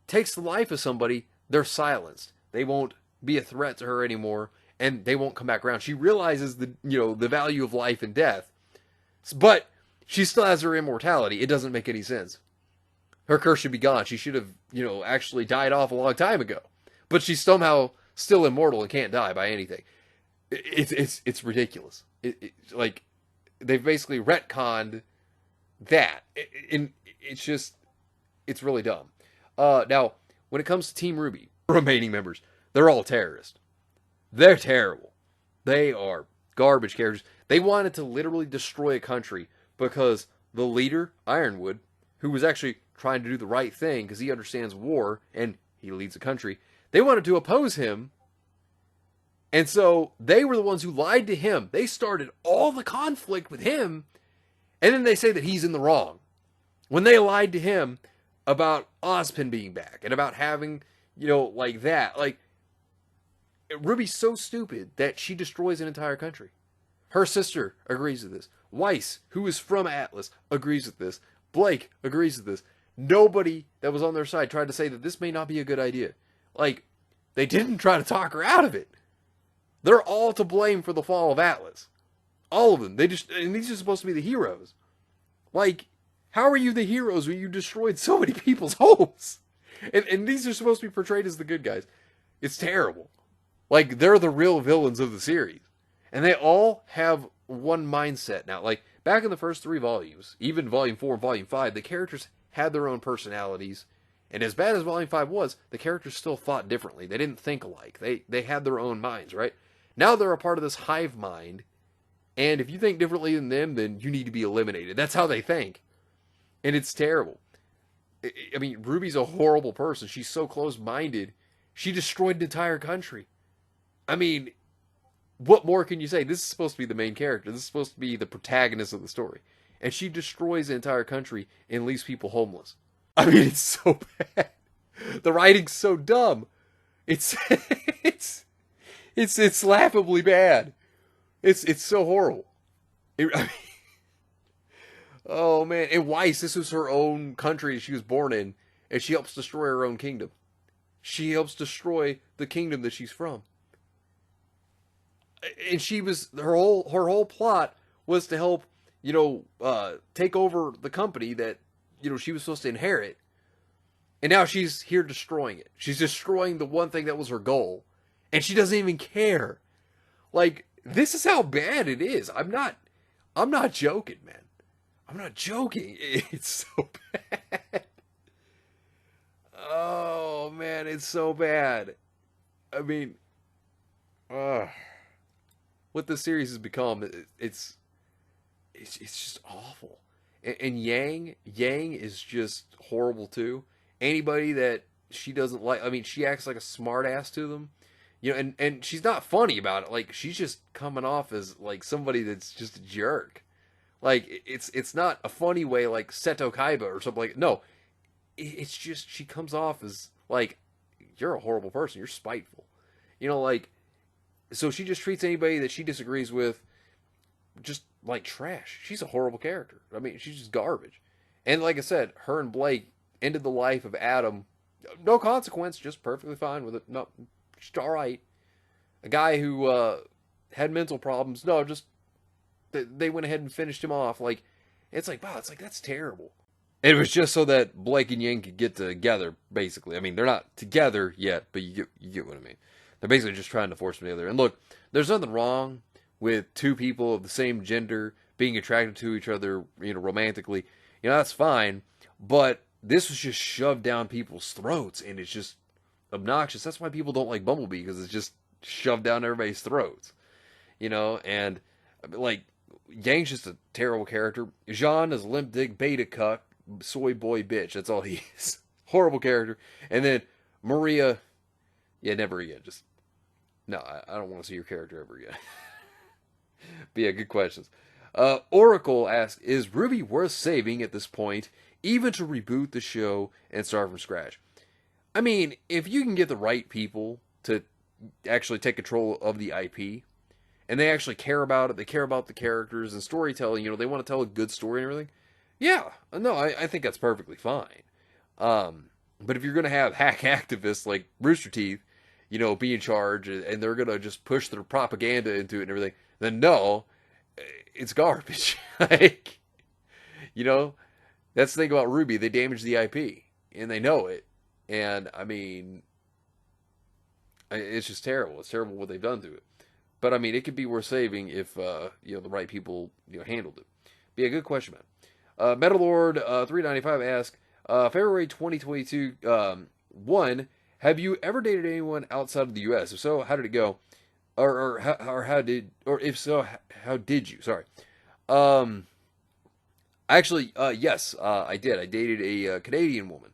takes the life of somebody, they're silenced. They won't be a threat to her anymore, and they won't come back around. She realizes the value of life and death, but she still has her immortality. It doesn't make any sense. Her curse should be gone. She should have, actually died off a long time ago. But she's somehow still immortal and can't die by anything. It's ridiculous. Like, they've basically retconned that. It's really dumb. Now, when it comes to Team Ruby, remaining members, they're all terrorists. They're terrible. They are garbage characters. They wanted to literally destroy a country because the leader, Ironwood, who was actually trying to do the right thing because he understands war and he leads a country, they wanted to oppose him. And so they were the ones who lied to him. They started all the conflict with him, and then they say that he's in the wrong when they lied to him about Ozpin being back and about having, like that. Like, Ruby's so stupid that she destroys an entire country. Her sister agrees with this. Weiss, who is from Atlas, agrees with this. Blake agrees with this. Nobody that was on their side tried to say that this may not be a good idea. Like, they didn't try to talk her out of it. They're all to blame for the fall of Atlas. All of them. And these are supposed to be the heroes. Like, how are you the heroes when you destroyed so many people's homes? And these are supposed to be portrayed as the good guys. It's terrible. Like, they're the real villains of the series. And they all have one mindset now. Like, back in the first 3 volumes, even Volume 4 and Volume 5, the characters had their own personalities. And as bad as Volume 5 was, the characters still thought differently. They didn't think alike. They had their own minds, right? Now they're a part of this hive mind. And if you think differently than them, then you need to be eliminated. That's how they think. And it's terrible. I mean, Ruby's a horrible person. She's so close-minded. She destroyed an entire country. I mean, what more can you say? This is supposed to be the main character. This is supposed to be the protagonist of the story. And she destroys an entire country and leaves people homeless. I mean, it's so bad. The writing's so dumb. It's laughably bad. It's so horrible. Oh man, and Weiss, this was her own country she was born in, and she helps destroy her own kingdom. She helps destroy the kingdom that she's from. And her whole plot was to help, take over the company that, she was supposed to inherit. And now she's here destroying it. She's destroying the one thing that was her goal. And she doesn't even care. Like, this is how bad it is. I'm not joking, man. I'm not joking. It's so bad. Oh, man, it's so bad. I mean, what this series has become, it's just awful. And Yang is just horrible too. Anybody that she doesn't like, I mean, she acts like a smartass to them, you know, and she's not funny about it. Like, she's just coming off as like somebody that's just a jerk. Like, it's not a funny way like Seto Kaiba or something like. No, it's just she comes off as like, you're a horrible person. You're spiteful, you know, like. So she just treats anybody that she disagrees with just like trash. She's a horrible character. I mean, she's just garbage. And like I said, her and Blake ended the life of Adam. No consequence, just perfectly fine with it. No, just all right. A guy who had mental problems. No, just they went ahead and finished him off. Like, it's like, wow, it's like, that's terrible. And it was just so that Blake and Yang could get together, basically. I mean, they're not together yet, but you get what I mean. They're basically just trying to force them together. And look, there's nothing wrong with two people of the same gender being attracted to each other, you know, romantically. You know, that's fine. But this was just shoved down people's throats, and it's just obnoxious. That's why people don't like Bumblebee, because it's just shoved down everybody's throats. You know, and, like, Yang's just a terrible character. Jean is a limp dick beta cuck, soy boy bitch. That's all he is. Horrible character. And then Maria, yeah, never again. Just, no, I don't want to see your character ever again. But yeah, good questions. Oracle asks, is Ruby worth saving at this point, even to reboot the show and start from scratch? I mean, if you can get the right people to actually take control of the IP, and they actually care about it, they care about the characters and storytelling, you know, they want to tell a good story and everything, yeah, no, I think that's perfectly fine. But if you're going to have hack activists like Rooster Teeth, you know, be in charge, and they're going to just push their propaganda into it and everything, then no, it's garbage. Like, you know, that's the thing about Ruby. They damage the IP, and they know it. And, I mean, it's just terrible. It's terrible what they've done to it. But, I mean, it could be worth saving if, you know, the right people, you know, handled it. Be a good question, man. Metalord 395 asks, February 2022, 1, have you ever dated anyone outside of the U.S.? If so, how did it go? Or if so, how did you? Sorry. Actually, yes, I did. I dated a Canadian woman.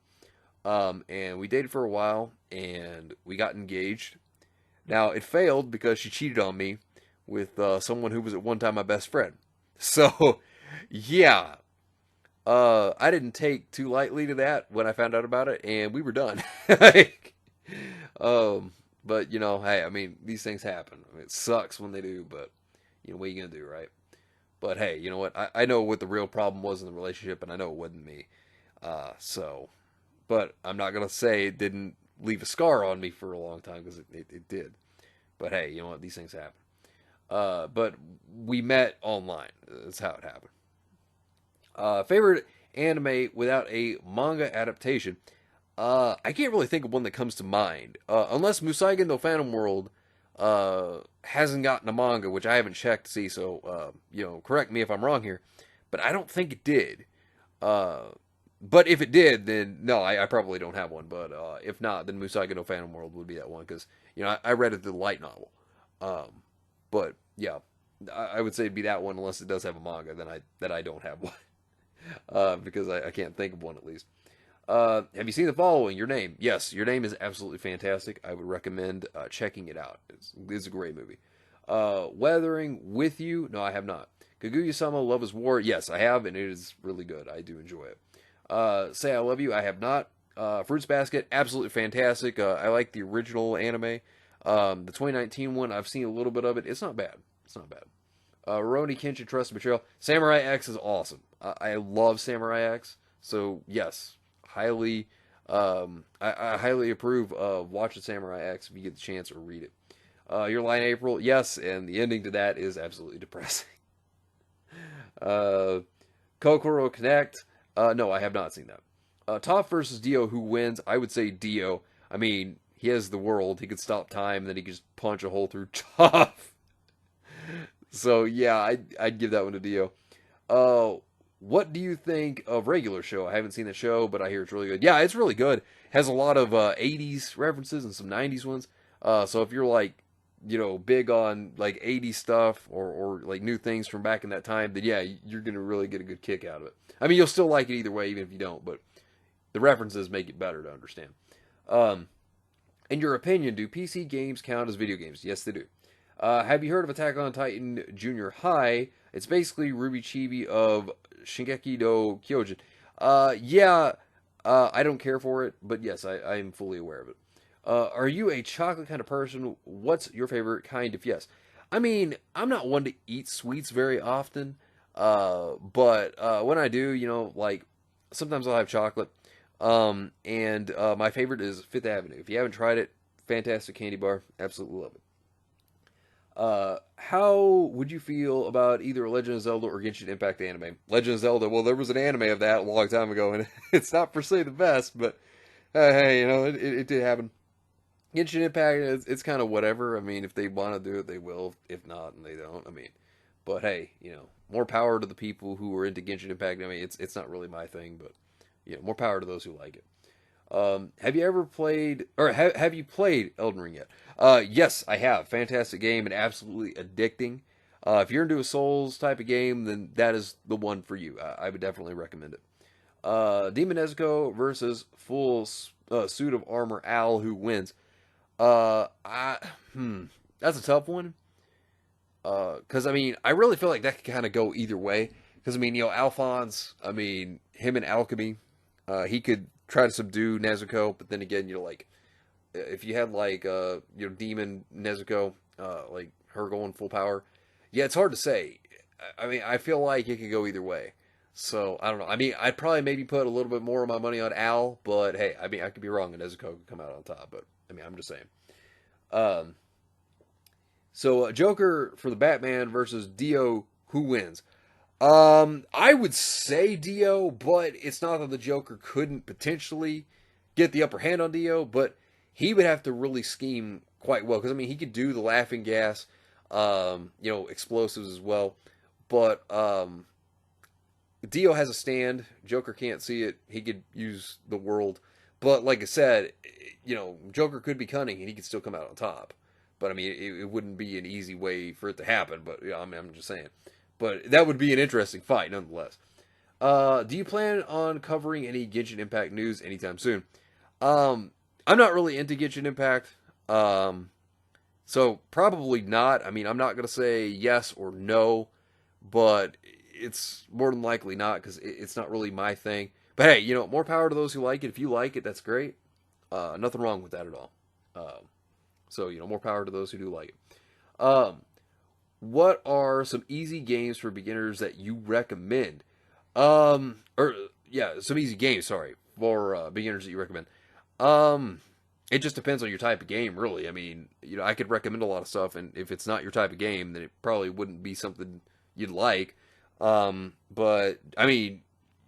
And we dated for a while, and we got engaged. Now, it failed because she cheated on me with someone who was at one time my best friend. So, yeah. I didn't take too lightly to that when I found out about it, and we were done. Like, but, you know, hey, I mean, these things happen. I mean, it sucks when they do, but, you know, what are you going to do, right? But, hey, you know what? I know what the real problem was in the relationship, and I know it wasn't me. But I'm not going to say it didn't leave a scar on me for a long time, because it did. But, hey, you know what? These things happen. But we met online. That's how it happened. Favorite anime without a manga adaptation? I can't really think of one that comes to mind. Unless Musaigen no Phantom World hasn't gotten a manga, which I haven't checked to see, so, you know, correct me if I'm wrong here. But I don't think it did. But if it did, then no, I probably don't have one. But if not, then Musaigen no Phantom World would be that one, because, you know, I read it the light novel. But, yeah, I would say it'd be that one, unless it does have a manga, then I don't have one. Because I can't think of one, at least. Have you seen the following? Your Name. Yes, Your Name is absolutely fantastic. I would recommend checking it out. It's a great movie. Weathering With You. No, I have not. Kaguya-sama Love is War. Yes, I have, and it is really good. I do enjoy it. Say I Love You. I have not. Fruits Basket. Absolutely fantastic. I like the original anime. The 2019 one, I've seen a little bit of it. It's not bad. It's not bad. Rurouni Kenshin Trust and Betrayal. Samurai X is awesome. I love Samurai X. So, yes. I highly approve of watching Samurai X if you get the chance, or read it. Your Lie in April, yes, and the ending to that is absolutely depressing. Kokoro Connect, no, I have not seen that. Toph versus Dio, who wins? I would say Dio. I mean, he has the world. He could stop time, and then he could just punch a hole through Toph. So, yeah, I'd give that one to Dio. What do you think of Regular Show? I haven't seen the show, but I hear it's really good. Yeah, it's really good. Has a lot of 80s references and some 90s ones. So if you're like, big on like 80s stuff or like new things from back in that time, then yeah, you're going to really get a good kick out of it. I mean, you'll still like it either way, even if you don't, but the references make it better to understand. In your opinion, do PC games count as video games? Yes, they do. Have you heard of Attack on Titan Junior High? It's basically Ruby Chibi of Shingeki no Kyojin. Yeah, I don't care for it, but yes, I am fully aware of it. Are you a chocolate kind of person? What's your favorite kind if yes? I mean, I'm not one to eat sweets very often, but when I do, like, sometimes I'll have chocolate. And my favorite is Fifth Avenue. If you haven't tried it, fantastic candy bar. Absolutely love it. How would you feel about either Legend of Zelda or Genshin Impact anime? Legend of Zelda, well, there was an anime of that a long time ago, and it's not per se the best, but hey, it did happen. Genshin Impact, it's kind of whatever. I mean, if they want to do it, they will. If not, and they don't. I mean, but hey, more power to the people who are into Genshin Impact. I mean, it's not really my thing, but more power to those who like it. Have you ever played, or have you played Elden Ring yet? Yes, I have. Fantastic game and absolutely addicting. If you're into a Souls type of game, then that is the one for you. I would definitely recommend it. Demon Nezuko versus full suit of armor Al, who wins? That's a tough one. Because I mean, I really feel like that could kind of go either way. Because I mean, Alphonse, I mean, him and Alchemy, he could try to subdue Nezuko, but then again, like, if you had like, Demon Nezuko, like her going full power, yeah, it's hard to say. I mean, I feel like it could go either way. So I don't know. I mean, I'd probably maybe put a little bit more of my money on Al, but hey, I mean, I could be wrong, and Nezuko could come out on top. But I mean, I'm just saying. So Joker for the Batman versus Dio, who wins? I would say Dio, but it's not that the Joker couldn't potentially get the upper hand on Dio, but he would have to really scheme quite well, because I mean, he could do the laughing gas, explosives as well, but Dio has a stand. Joker can't see it. He could use the world, but like I said, Joker could be cunning and he could still come out on top. But I mean, it wouldn't be an easy way for it to happen. But I mean, I'm just saying. But that would be an interesting fight, nonetheless. Do you plan on covering any Genshin Impact news anytime soon? I'm not really into Genshin Impact, so probably not. I mean, I'm not gonna say yes or no, but it's more than likely not, because it's not really my thing. But hey, more power to those who like it. If you like it, that's great. Nothing wrong with that at all. So more power to those who do like it. What are some easy games for beginners that you recommend? Some easy games, sorry, for beginners that you recommend. It just depends on your type of game, really. I mean, I could recommend a lot of stuff, and if it's not your type of game, then it probably wouldn't be something you'd like. But I mean,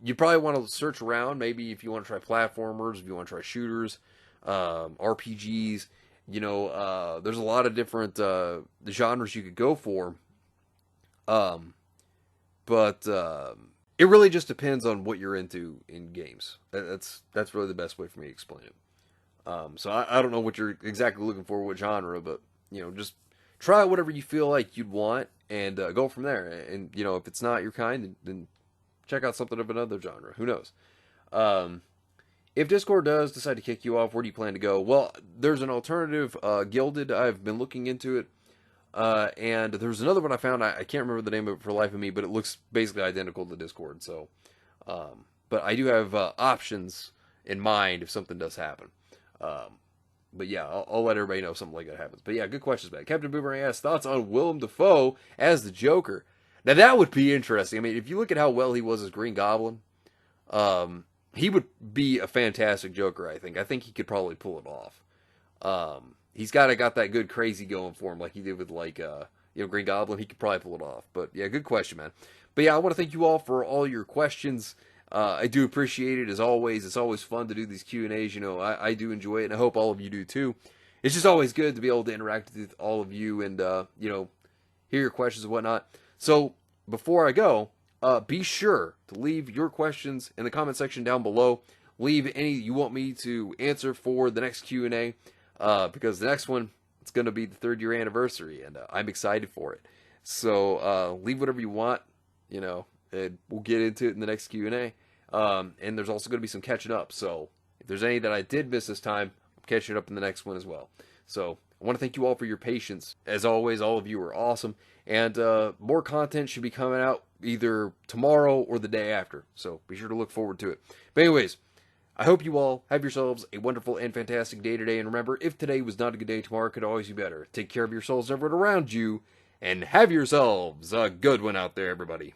you probably want to search around. Maybe if you want to try platformers, if you want to try shooters, RPGs. There's a lot of different genres you could go for. But it really just depends on what you're into in games. That's really the best way for me to explain it. So I don't know what you're exactly looking for, what genre, but just try whatever you feel like you'd want and go from there. And if it's not your kind, then check out something of another genre. Who knows? If Discord does decide to kick you off, where do you plan to go? Well, there's an alternative, Gilded. I've been looking into it. And there's another one I found. I can't remember the name of it for the life of me, but it looks basically identical to Discord. So, but I do have options in mind if something does happen. But yeah, I'll let everybody know if something like that happens. But yeah, good questions, man. Captain Boomerang asks thoughts on Willem Dafoe as the Joker. Now that would be interesting. I mean, if you look at how well he was as Green Goblin, he would be a fantastic Joker, I think. I think he could probably pull it off. He's got that good crazy going for him, like he did with Green Goblin. He could probably pull it off. But yeah, good question, man. But yeah, I want to thank you all for all your questions. I do appreciate it, as always. It's always fun to do these Q&As. You know, I do enjoy it, and I hope all of you do too. It's just always good to be able to interact with all of you and, you know, hear your questions and whatnot. So, before I go, be sure to leave your questions in the comment section down below. Leave any you want me to answer for the next Q&A, because the next one, it's going to be the 3rd year anniversary, and I'm excited for it. So, leave whatever you want, you know, and we'll get into it in the next Q&A. And there's also going to be some catching up, so if there's any that I did miss this time, I'm catching up in the next one as well. So, I want to thank you all for your patience. As always, all of you are awesome, and more content should be coming out either tomorrow or the day after, so be sure to look forward to it. But anyways, I hope you all have yourselves a wonderful and fantastic day today, and remember, if today was not a good day, tomorrow could always be better. Take care of yourselves and everyone around you, and have yourselves a good one out there, everybody.